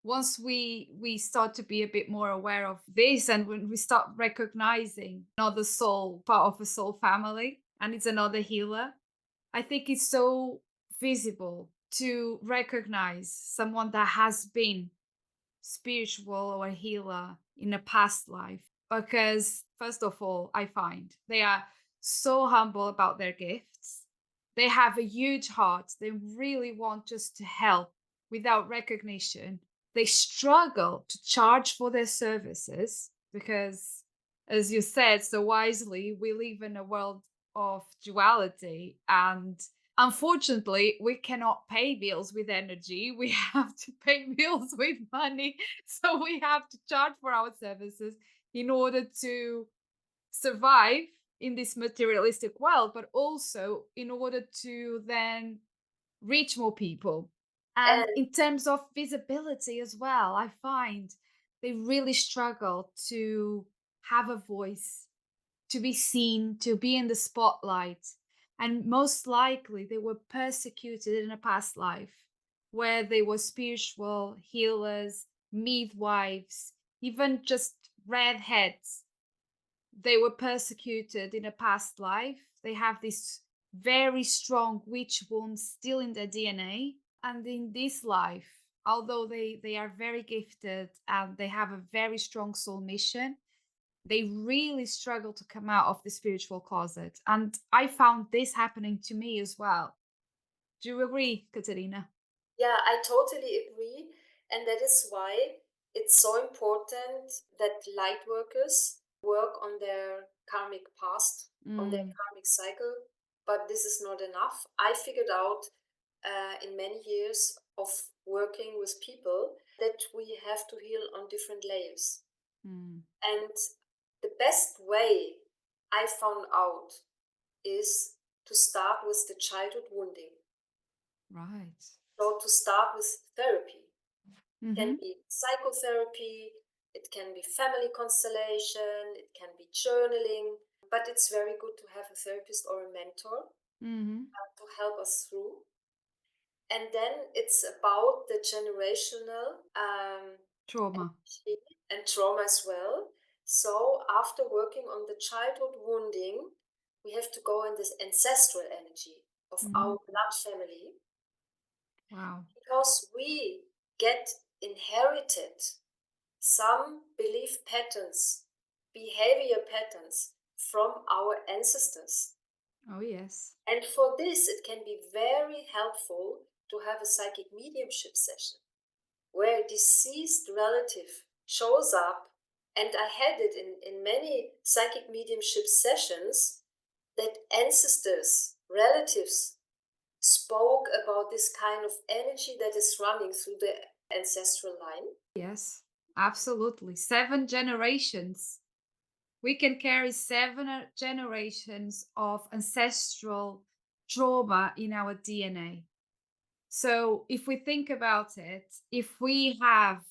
once we start to be a bit more aware of this, and when we start recognizing another soul, part of a soul family, and it's another healer, I think it's so visible to recognize someone that has been spiritual or a healer in a past life, because first of all, I find they are so humble about their gifts. They have a huge heart. They really want just to help without recognition. They struggle to charge for their services because, as you said so wisely, we live in a world of duality, and unfortunately we cannot pay bills with energy. We have to pay bills with money. So we have to charge for our services in order to survive in this materialistic world, but also in order to then reach more people. And And in terms of visibility as well, I find they really struggle to have a voice, to be seen, to be in the spotlight. And most likely they were persecuted in a past life where they were spiritual healers, midwives, even just redheads. They were persecuted in a past life. They have this very strong witch wound still in their DNA. And in this life, although they are very gifted and they have a very strong soul mission, they really struggle to come out of the spiritual closet. And I found this happening to me as well. Do you agree, Katerina? yeah, I totally agree. And that is why it's so important that light workers work on their karmic past, on their Mm, karmic cycle, but this is not enough. I figured out in many years of working with people that we have to heal on different layers. Mm. And the best way I found out is to start with the childhood wounding. Right. So to start with therapy. Can Mm-hmm. be psychotherapy, it can be family constellation, it can be journaling, but it's very good to have a therapist or a mentor Mm-hmm. to help us through. And then it's about the generational Trauma. and trauma as well. So after working on the childhood wounding, we have to go in this ancestral energy of Mm-hmm. our blood family Wow. because we get inherited some belief patterns, behavior patterns from our ancestors. Oh, yes. And for this, it can be very helpful to have a psychic mediumship session where a deceased relative shows up. And I had it in many psychic mediumship sessions that ancestors, relatives spoke about this kind of energy that is running through the ancestral line. Yes, absolutely. 7 generations. We can carry generations of ancestral trauma in our DNA. So if we think about it, if we have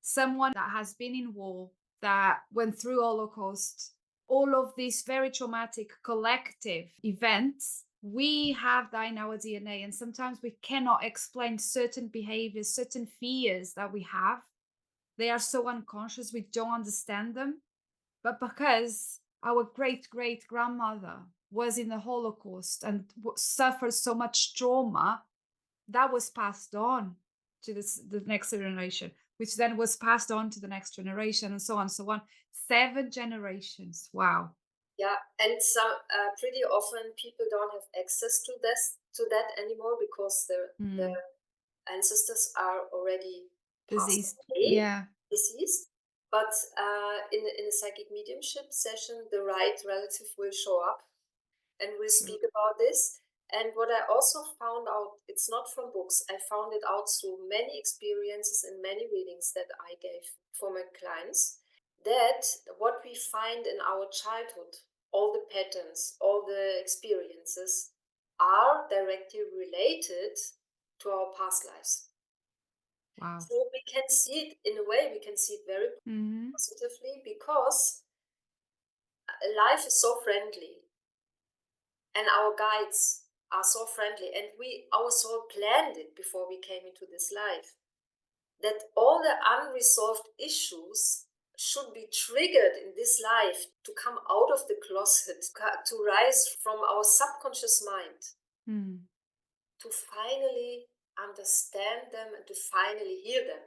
someone that has been in war, that went through Holocaust, all of these very traumatic collective events, we have that in our DNA. And sometimes we cannot explain certain behaviors, certain fears that we have. They are so unconscious, we don't understand them. But because our great great grandmother was in the Holocaust and suffered so much trauma, that was passed on to the next generation, which then was passed on to the next generation, and so on, so on. 7 generations. Wow. Yeah, and some pretty often people don't have access to this to that anymore because the Mm. ancestors are already passed Diseased. away, Yeah. deceased. But in a psychic mediumship session, the right relative will show up and we'll True. speak about this. And what I also found out, it's not from books, I found it out through many experiences and many readings that I gave for my clients, that what we find in our childhood, all the patterns, all the experiences, are directly related to our past lives. Wow. So we can see it in a way, we can see it very Hmm. positively because life is so friendly and our guides are so friendly, and our soul planned it before we came into this life, that all the unresolved issues should be triggered in this life to come out of the closet, to rise from our subconscious mind, Mm. to finally understand them and to finally hear them.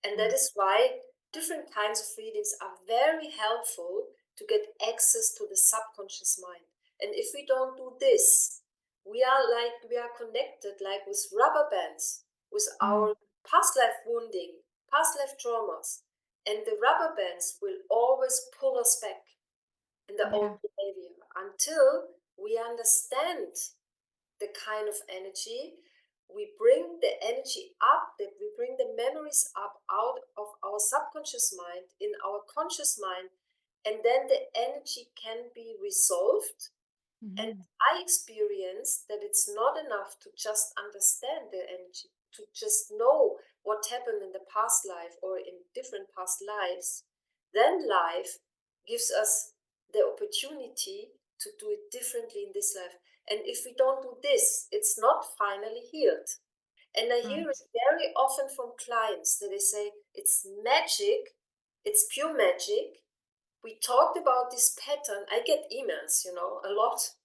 And that Mm. is why different kinds of readings are very helpful to get access to the subconscious mind. And if we don't do this, we are connected like with rubber bands with our Mm. past life wounding, past life traumas. And the rubber bands will always pull us back in the old Yeah. behavior until we understand the kind of energy. We bring the energy up, that we bring the memories up out of our subconscious mind in our conscious mind, and then the energy can be resolved. And Hmm. I experienced that it's not enough to just understand the energy, to just know what happened in the past life or in different past lives. Then life gives us the opportunity to do it differently in this life. And if we don't do this, it's not finally healed. And I hear it Right. very often from clients that they say it's magic, it's pure magic. We talked about this pattern. I get emails, a lot.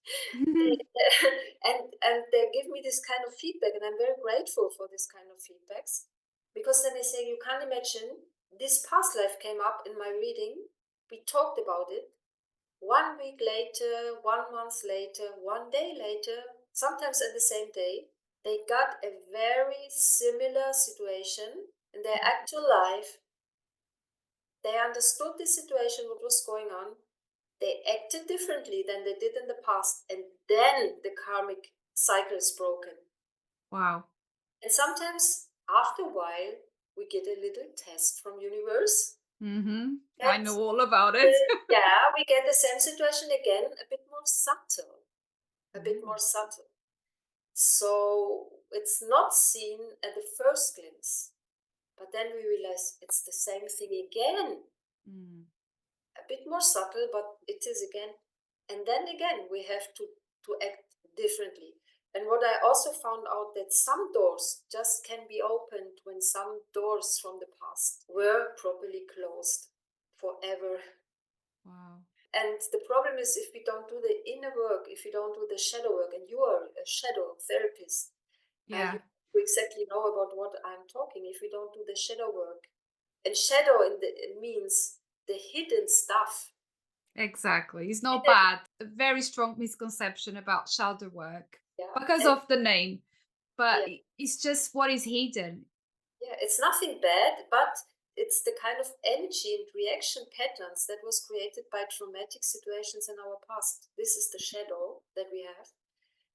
And they give me this kind of feedback, and I'm very grateful for this kind of feedbacks, because then they say, you can't imagine, this past life came up in my reading. We talked about it. 1 week later, 1 month later, 1 day later, sometimes at the same day, they got a very similar situation in their actual life. They understood the situation, what was going on, they acted differently than they did in the past, and then the karmic cycle is broken. Wow. And sometimes after a while we get a little test from universe I that know all about it. yeah, we get the same situation again, a bit more subtle, a bit Mm. more subtle. So it's not seen at the first glimpse, but then we realize it's the same thing again, Mm. a bit more subtle, but it is again. And then again, we have to act differently. And what I also found out that some doors just can be opened when some doors from the past were properly closed forever. Wow. And the problem is if we don't do the inner work, if we don't do the shadow work, and you are a shadow therapist, Yeah, you exactly know about what I'm talking. If we don't do the shadow work, and shadow it means the hidden stuff. exactly. It's not Hidden, bad. A very strong misconception about shadow work yeah, because and of the name, but yeah, it's just what is hidden. yeah. It's nothing bad, but it's the kind of energy and reaction patterns that was created by traumatic situations in our past. This is the shadow that we have.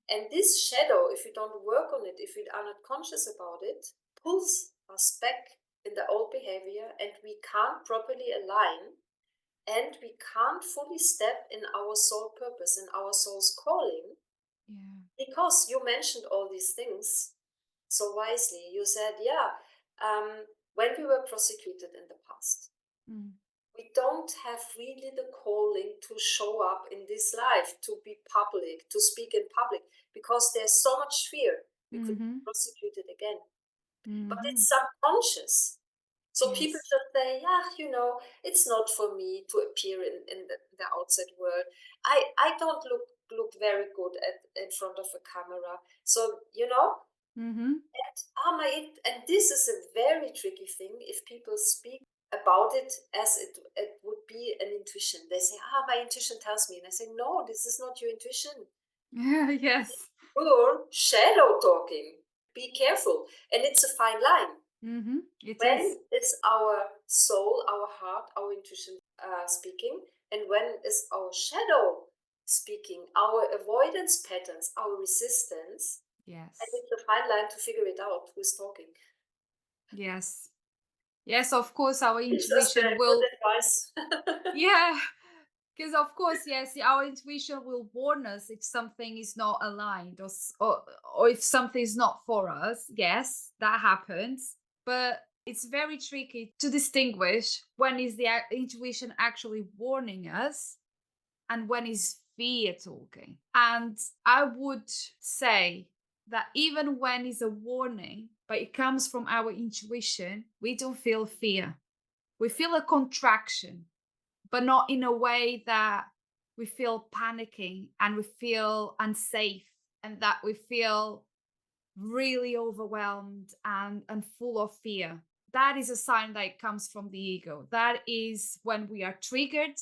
And this shadow, if we don't work on it, if we are not conscious about it, pulls us back in the old behavior, and we can't properly align, and we can't fully step in our soul purpose and our soul's calling, Yeah. because you mentioned all these things so wisely. You said, yeah, when we were prosecuted in the past, Mm. we don't have really the calling to show up in this life, to be public, to speak in public, because there's so much fear we could be Mm-hmm. prosecuted again. But Mm-hmm. it's subconscious. So people Yes. just say, yeah, it's not for me to appear in the outside world. I don't look very good in front of a camera. So, Mm-hmm. and this is a very tricky thing if people speak about it as it would be an intuition. They say, my intuition tells me. And I say, no, this is not your intuition. Yeah, yes. You're shadow talking. Be careful. And it's a fine line. Mm-hmm. It is. When is our soul, our heart, our intuition speaking? And when is our shadow speaking? Our avoidance patterns, our resistance. And Yes. it's a fine line to figure it out who's talking. Yes. Yes, of course, our Gives us the intuition good will, advice. yeah, because of course, yes, our intuition will warn us if something is not aligned or if something is not for us. Yes, that happens. But it's very tricky to distinguish when is the intuition actually warning us and when is fear talking. And I would say that even when it's a warning, but it comes from our intuition, we don't feel fear. We feel a contraction, but not in a way that we feel panicking and we feel unsafe and that we feel really overwhelmed and full of fear. That is a sign that it comes from the ego. That is when we are triggered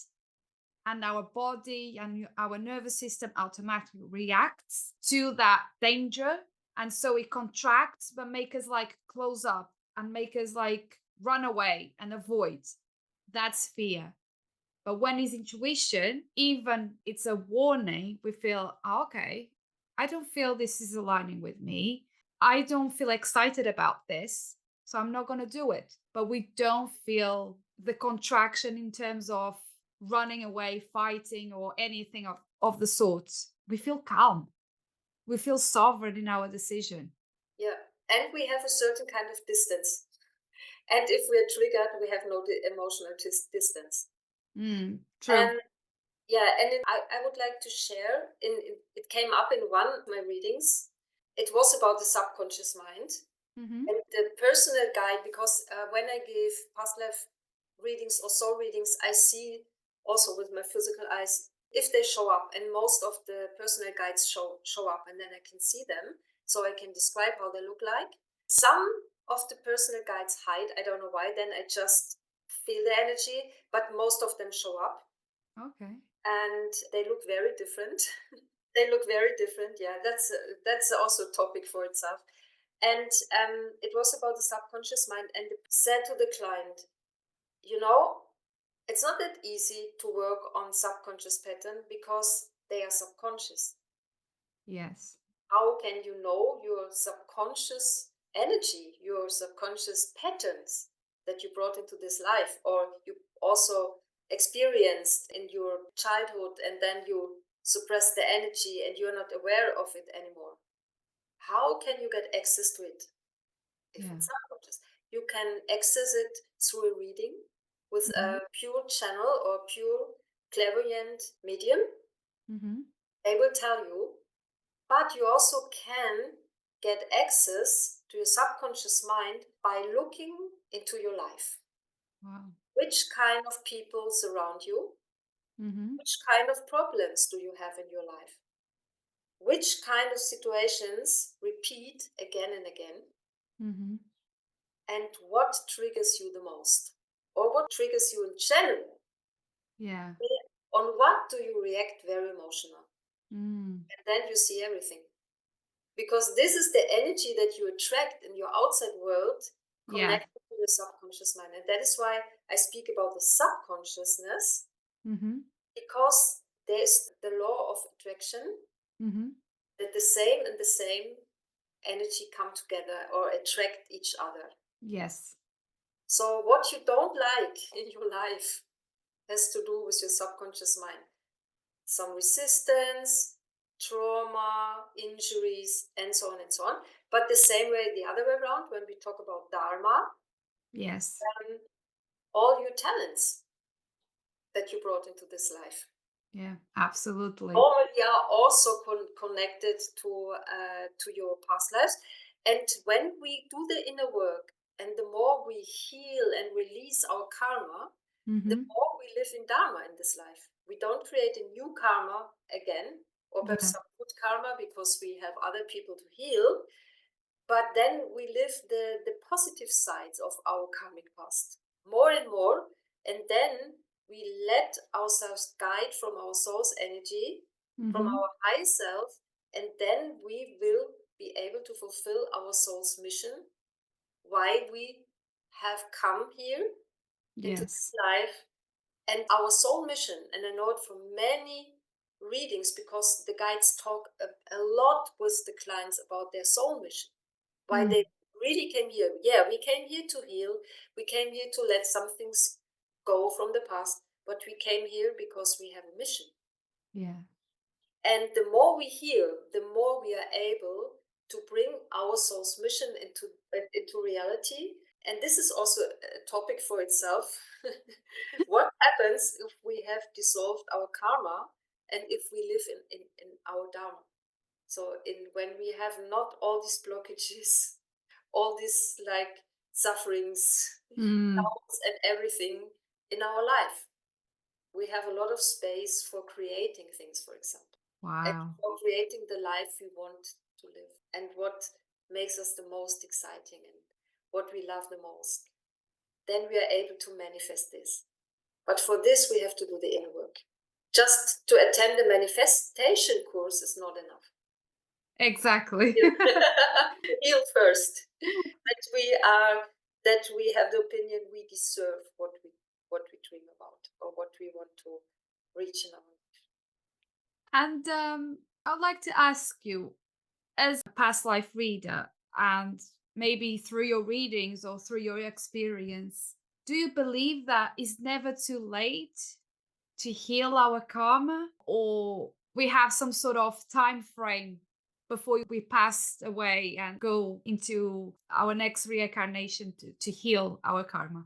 and our body and our nervous system automatically reacts to that danger, and so it contracts but make us like close up and make us like run away and avoid. That's fear. But when it's intuition, even it's a warning, we feel, "Oh, okay, I don't feel this is aligning with me. I don't feel excited about this, so I'm not going to do it." But we don't feel the contraction in terms of running away, fighting, or anything of the sort. We feel calm. We feel sovereign in our decision. Yeah. And we have a certain kind of distance. And if we're triggered, we have no emotional distance. True. And yeah, and I would like to share, it came up in one of my readings. It was about the subconscious mind. Mm-hmm. And the personal guide, because when I give past life readings or soul readings, I see also with my physical eyes if they show up, and most of the personal guides show up, and then I can see them, so I can describe how they look like. Some of the personal guides hide. I don't know why. Then I just feel the energy, but most of them show up, Okay. and they look very different. They look very different. Yeah, that's also a topic for itself. And it was about the subconscious mind, and it said to the client, you know, It's not that easy to work on subconscious pattern because they are subconscious. Yes. How can you know your subconscious energy, your subconscious patterns that you brought into this life, or you also experienced in your childhood, and then you suppress the energy and you're not aware of it anymore? How can you get access to it if Yeah. it's subconscious? You can access it through a reading with Mm-hmm. a pure channel or pure clairvoyant medium. Mm-hmm. They will tell you, but you also can get access to your subconscious mind by looking into your life. Wow. Which kind of people surround you? Mm-hmm. Which kind of problems do you have in your life? Which kind of situations repeat again and again? Mm-hmm. And what triggers you the most? Or what triggers you in general? Yeah. On what do you react very emotional? Mm. And then you see everything. Because this is the energy that you attract in your outside world Yeah. connected to the subconscious mind. And that is why I speak about the subconsciousness, Mm-hmm. because there's the law of attraction, Mm-hmm. that the same and the same energy come together or attract each other. Yes. So what you don't like in your life has to do with your subconscious mind. Some resistance, trauma, injuries, and so on and so on. But the same way, the other way around, when we talk about Dharma, Yes. um, all your talents that you brought into this life Yeah. Absolutely. normally are also connected to your past lives. And when we do the inner work, and the more we heal and release our karma, the Mm-hmm. more we live in dharma in this life. We don't create a new karma again, or perhaps Yeah. some good karma because we have other people to heal, but then we live the positive sides of our karmic past more and more, and then we let ourselves guide from our soul's energy, from Mm-hmm. our high self, and then we will be able to fulfill our soul's mission, why we have come here into this Yes. life. And our soul mission, and I know it from many readings because the guides talk a lot with the clients about their soul mission, why Mm. they really came here. Yeah, we came here to heal, we came here to let some things go from the past, but we came here because we have a mission. Yeah. And the more we heal, the more we are able to bring our soul's mission into reality. And this is also a topic for itself. What happens if we have dissolved our karma and if we live in our dharma? So in when we have not all these blockages, all these like sufferings, Mm. doubts and everything in our life, we have a lot of space for creating things, for example, and Wow. for creating the life we want to live and what makes us the most exciting and what we love the most. Then we are able to manifest this. But for this, we have to do the inner work. Just to attend the manifestation course is not enough. Exactly. Heal, heal first. That we are, that we have the opinion we deserve what we dream about or what we want to reach in our life. And I'd like to ask you, as a past life reader, and maybe through your readings or through your experience, do you believe that it's never too late to heal our karma, or we have some sort of time frame before we pass away and go into our next reincarnation to heal our karma?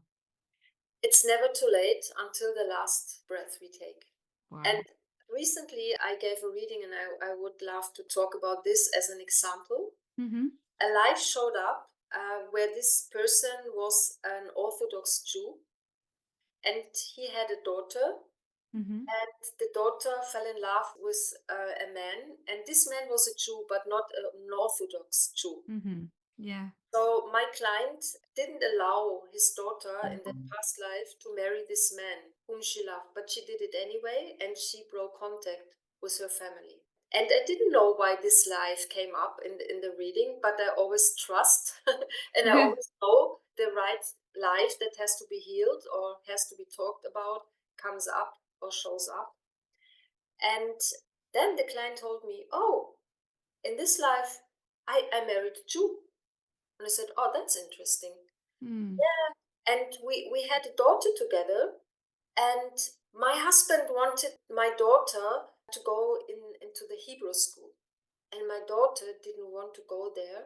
It's never too late until the last breath we take. And Wow. recently I gave a reading, and I would love to talk about this as an example. Mm-hmm. A life showed up where this person was an Orthodox Jew, and he had a daughter, Mm-hmm. and the daughter fell in love with a man, and this man was a Jew, but not an Orthodox Jew. Mm-hmm. Yeah. So my client didn't allow his daughter in the past life to marry this man whom she loved, but she did it anyway, and she broke contact with her family. And I didn't know why this life came up in the reading, but I always trust and I always know the right life that has to be healed or has to be talked about comes up or shows up. And then the client told me, oh, in this life, I married a Jew. And I said, oh, that's interesting. Mm. And we had a daughter together, and my husband wanted my daughter to go into the Hebrew school. And my daughter didn't want to go there.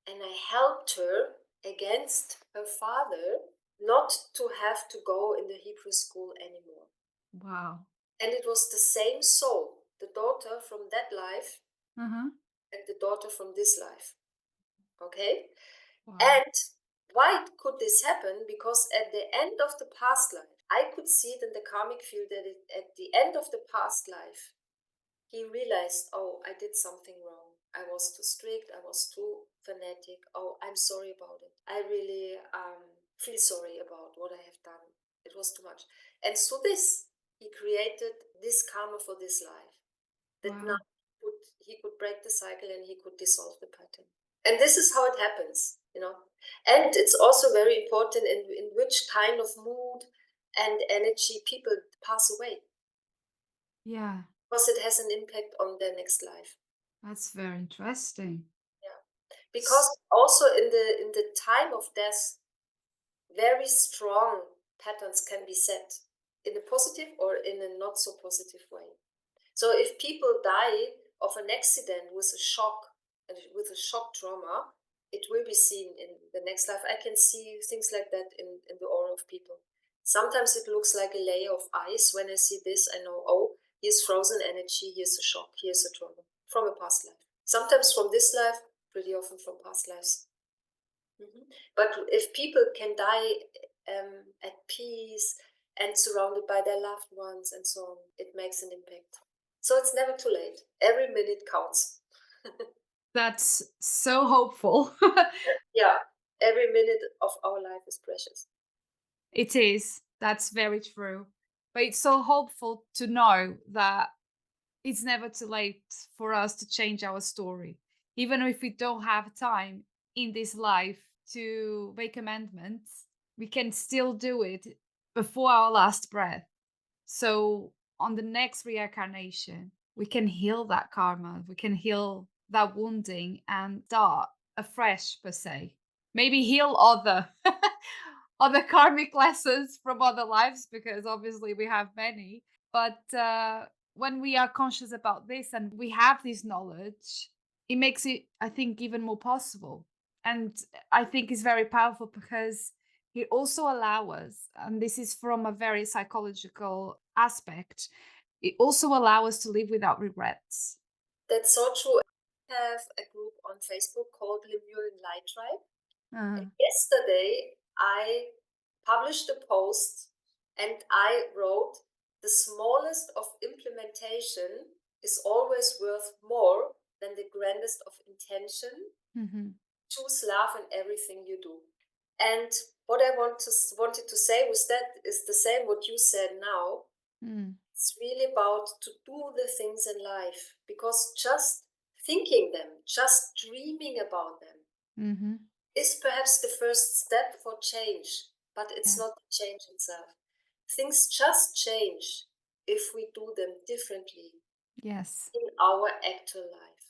And I helped her against her father not to have to go in the Hebrew school anymore. Wow. And it was the same soul, the daughter from that life Uh-huh. and the daughter from this life. Okay? Wow. And why could this happen? Because at the end of the past life, I could see it in the karmic field that at the end of the past life, he realized, oh, I did something wrong. I was too strict. I was too fanatic. Oh, I'm sorry about it. I really feel sorry about what I have done. It was too much. And so this, he created this karma for this life. That now Wow. he could break the cycle and he could dissolve the pattern. And this is how it happens, you know. And it's also very important in which kind of mood and energy people pass away, Yeah, because it has an impact on their next life. that's very interesting. Yeah. Because S- also in the time of death, very strong patterns can be set in a positive or in a not so positive way. So if people die of an accident with a shock and with a shock trauma, it will be seen in the next life. I can see things like that in the aura of people. Sometimes it looks like a layer of ice. When I see this, I know, oh, here's frozen energy, here's a shock, here's a trauma from a past life. Sometimes from this life, pretty often from past lives. But if people can die at peace and surrounded by their loved ones and so on, it makes an impact. So it's never too late. Every minute counts. That's so hopeful. Yeah, every minute of our life is precious. It is. That's very true. But it's so hopeful to know that it's never too late for us to change our story. Even if we don't have time in this life to make amendments, we can still do it before our last breath. So on the next reincarnation, we can heal that karma, we can heal that wounding and start afresh per se. Maybe heal other other karmic lessons from other lives because obviously we have many. But when we are conscious about this and we have this knowledge, it makes it, I think, even more possible. And I think it's very powerful because it also allow us, and this is from a very psychological aspect, it also allow us to live without regrets. That's so true. I have a group on Facebook called Lemurian Light Tribe. Uh, Yesterday, I published a post and I wrote, the smallest of implementation is always worth more than the grandest of intention. mhm, Choose love in everything you do. And what I wanted to say with that is the same what you said now. mm, It's really about to do the things in life, because just thinking them, just dreaming about them mhm, is perhaps the first step for change, but it's yeah, not the change itself. Things just change if we do them differently yes, in our actual life.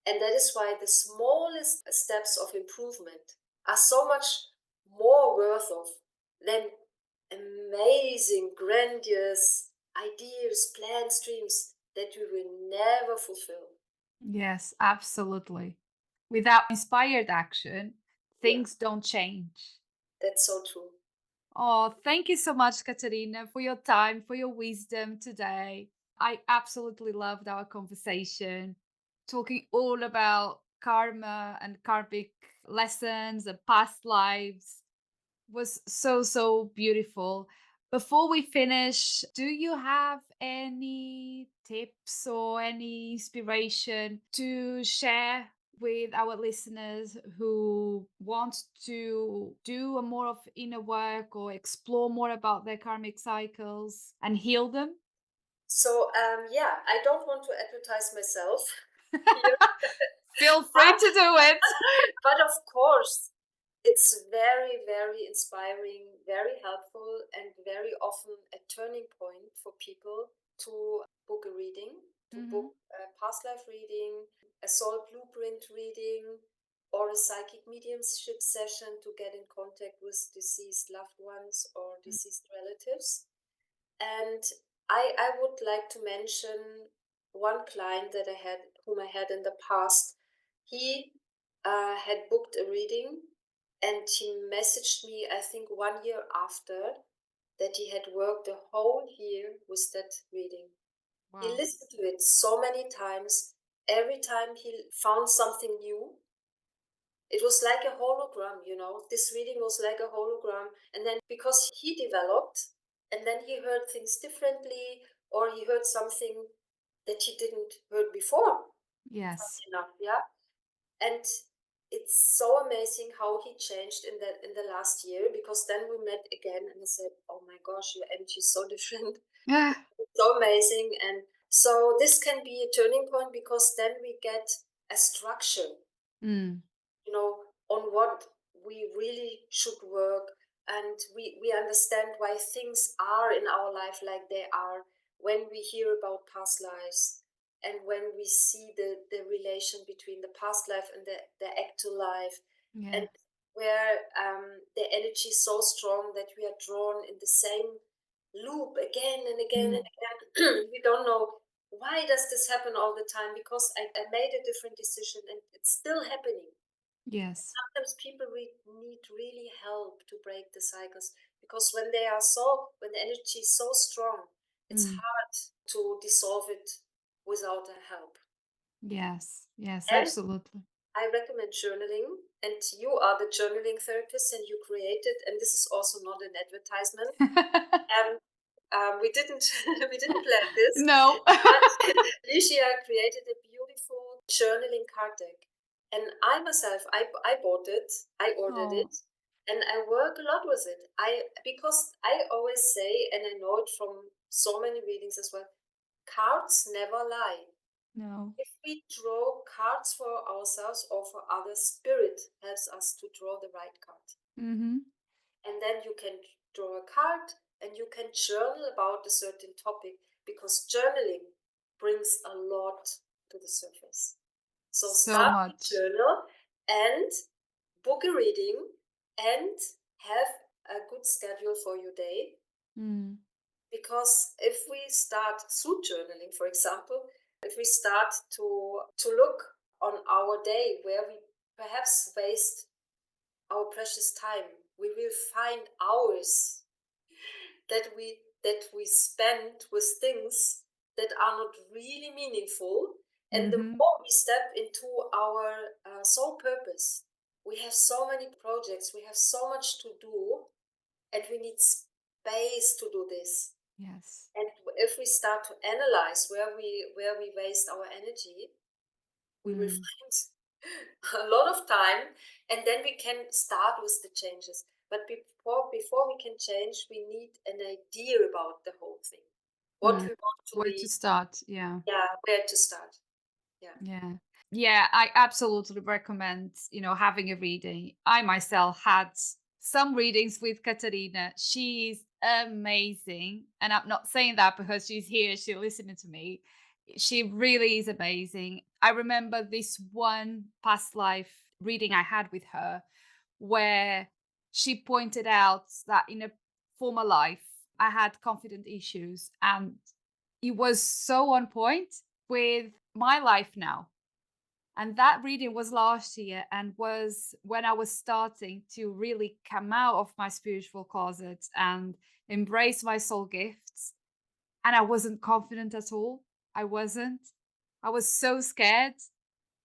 And that is why the smallest steps of improvement are so much more worth of than amazing, grandiose ideas, plans, dreams that we will never fulfill. yes, absolutely. Without inspired action, Yeah, things don't change. that's so true. Oh, thank you so much, Katarina, for your time, for your wisdom today. I absolutely loved our conversation, talking all about karma and karmic lessons and past lives. Was so beautiful. Before we finish, do you have any tips or any inspiration to share with our listeners who want to do a more of inner work or explore more about their karmic cycles and heal them? So, yeah, I don't want to advertise myself here, Feel free but, to do it. but of course, It's very, very inspiring, very helpful, and very often a turning point for people to book a reading, to Mm-hmm. book a past life reading, a soul blueprint reading, or a psychic mediumship session to get in contact with deceased loved ones or deceased relatives. And I would like to mention one client that I had, whom I had in the past. He had booked a reading, and he messaged me, I think 1 year after, that he had worked the whole year with that reading. He Wow. listened to it so many times. Every time he found something new, it was like a hologram, you know. This reading was like a hologram. And then because he developed, and then he heard things differently, or he heard something that he didn't heard before, Yes. enough, yeah. And it's so amazing how he changed in the last year, because then we met again and I said, oh my gosh, your energy is so different. Yeah. It's so amazing. And so this can be a turning point, because then we get a structure, Mm. you know, on what we really should work. And we understand why things are in our life like they are, when we hear about past lives, and when we see the relation between the past life and the actual life, Yeah. and where the energy is so strong that we are drawn in the same loop again and again and Mm. again. We don't know why does this happen all the time, because I made a different decision and it's still happening. Yes. Sometimes people need really help to break the cycles, because when the energy is so strong, it's Mm. hard to dissolve it without a help. Yes. Yes, And absolutely. I recommend journaling, and you are the journaling therapist, and you created, and this is also not an advertisement. Um, we didn't we didn't plan this, No. but Ligia created a beautiful journaling card deck, and I myself, I bought it, I ordered Oh, it, and I work a lot with it. Because I always say, and I know it from so many readings as well, cards never lie. no. If we draw cards for ourselves or for others, spirit helps us to draw the right card. Mm-hmm. And then you can draw a card and you can journal about a certain topic, because journaling brings a lot to the surface. So So start to much. journal and book a reading and have a good schedule for your day. Mm. Because if we start through journaling, for example, if we start to look on our day where we perhaps waste our precious time, we will find hours that we spend with things that are not really meaningful. And the Mm-hmm. more we step into our soul purpose, we have so many projects, we have so much to do, and we need space to do this. Yes. And if we start to analyze where we waste our energy, we will Mm. find a lot of time, and then we can start with the changes. But before we can change, we need an idea about the whole thing, what Mm. we want to Where to be. start? Yeah. Yeah, where to start. Yeah. Yeah. Yeah, I absolutely recommend, having a reading. I myself had some readings with Katarina. She's amazing. And I'm not saying that because she's here, she's listening to me. She really is amazing. I remember this one past life reading I had with her where she pointed out that in a former life, I had confident issues. And it was so on point with my life now. And that reading was last year and was when I was starting to really come out of my spiritual closet and embrace my soul gifts. And I wasn't confident at all. I wasn't. I was so scared.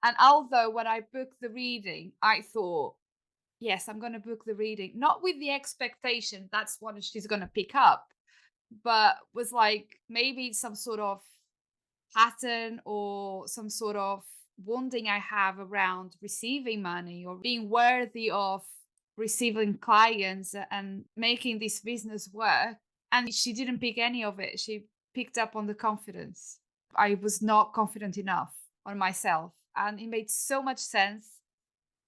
And although when I booked the reading, I thought, yes, I'm going to book the reading, not with the expectation that's what she's going to pick up, but was like maybe some sort of pattern or some sort of wounding I have around receiving money or being worthy of receiving clients and making this business work. And she didn't pick any of it. She picked up on the confidence. I was not confident enough on myself. And it made so much sense.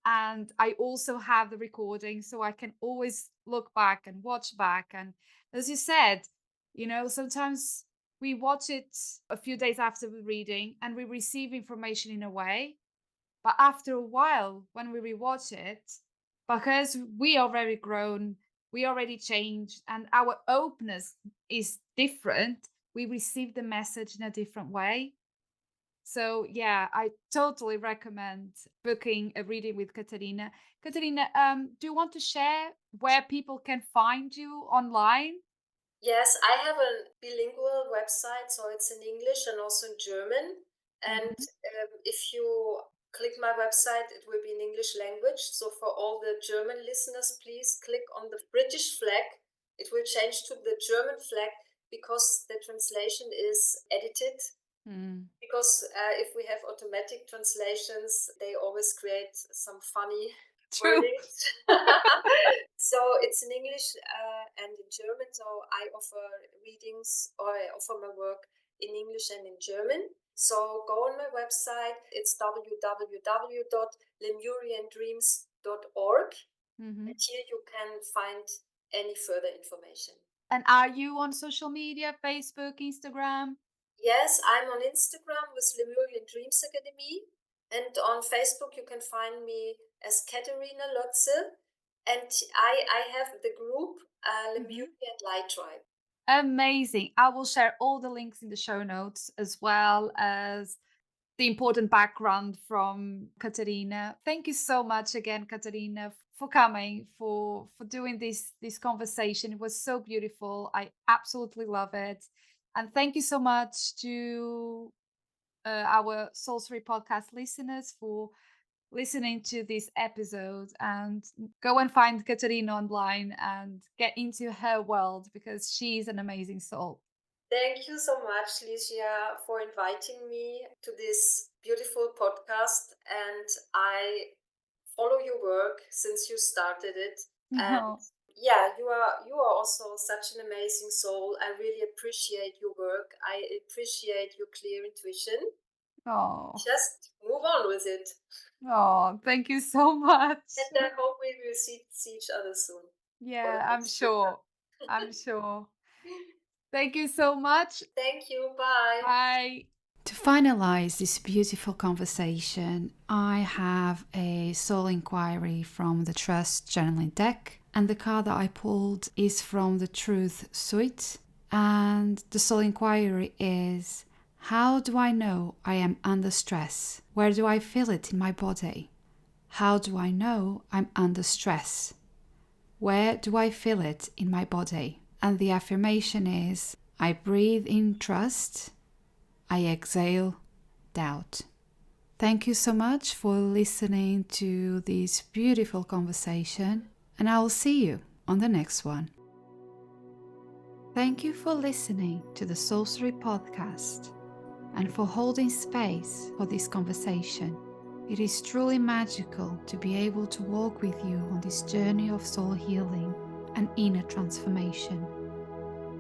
And I also have the recording, so I can always look back and watch back. And as you said, sometimes we watch it a few days after the reading and we receive information in a way. But after a while, when we rewatch it, because we are very grown, we already changed, and our openness is different, we receive the message in a different way. So yeah, I totally recommend booking a reading with Katarina. Katarina, do you want to share where people can find you online? Yes, I have a bilingual website, so it's in English and also in German. And Mhm. if you click my website, it will be in English language. So for all the German listeners, please click on the British flag. It will change to the German flag because the translation is edited. Mm. Because if we have automatic translations, they always create some funny True. wordings. So it's in English and in German. So I offer readings or I offer my work in English and in German. So go on my website. It's www.lemuriandreams.org. Mhm. And here you can find any further information. And are you on social media, Facebook, Instagram? Yes, I'm on Instagram with Lemurian Dreams Academy. And on Facebook, you can find me as Katarina Lotze. And I have the group Mhm. Lemurian Light Tribe. Amazing. I will share all the links in the show notes as well as the important background from Katerina. Thank you so much again, Katerina, for coming, for doing this conversation. It was so beautiful. I absolutely love it. And thank you so much to our Sorcery Podcast listeners for listening to this episode, and go and find Katerina online and get into her world because she's an amazing soul. Thank you so much, Ligia, for inviting me to this beautiful podcast. And I follow your work since you started it. And Oh, yeah, you are also such an amazing soul. I really appreciate your work. I appreciate your clear intuition. oh, Just move on with it. oh, thank you so much. And I hope we will see each other soon for Yeah, the I'm next podcast. sure. I'm sure. Thank you so much. Thank you. Bye. Bye. To finalize this beautiful conversation, I have a soul inquiry from the Trust Journaling deck, and the card that I pulled is from the Truth Suite. And the soul inquiry is: how do I know I am under stress? Where do I feel it in my body? How do I know I'm under stress? Where do I feel it in my body? And the affirmation is: I breathe in trust, I exhale doubt. Thank you so much for listening to this beautiful conversation, and I will see you on the next one. Thank you for listening to the Sorcery Podcast and for holding space for this conversation. It is truly magical to be able to walk with you on this journey of soul healing and inner transformation.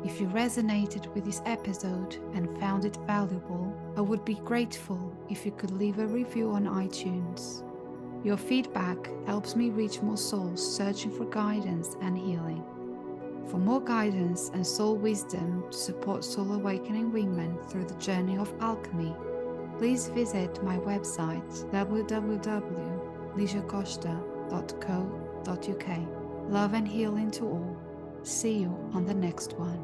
If you resonated with this episode and found it valuable, I would be grateful if you could leave a review on iTunes. Your feedback helps me reach more souls searching for guidance and healing. For more guidance and soul wisdom to support soul awakening women through the journey of alchemy, please visit my website www.ligiacosta.co.uk. Love and healing to all. See you on the next one.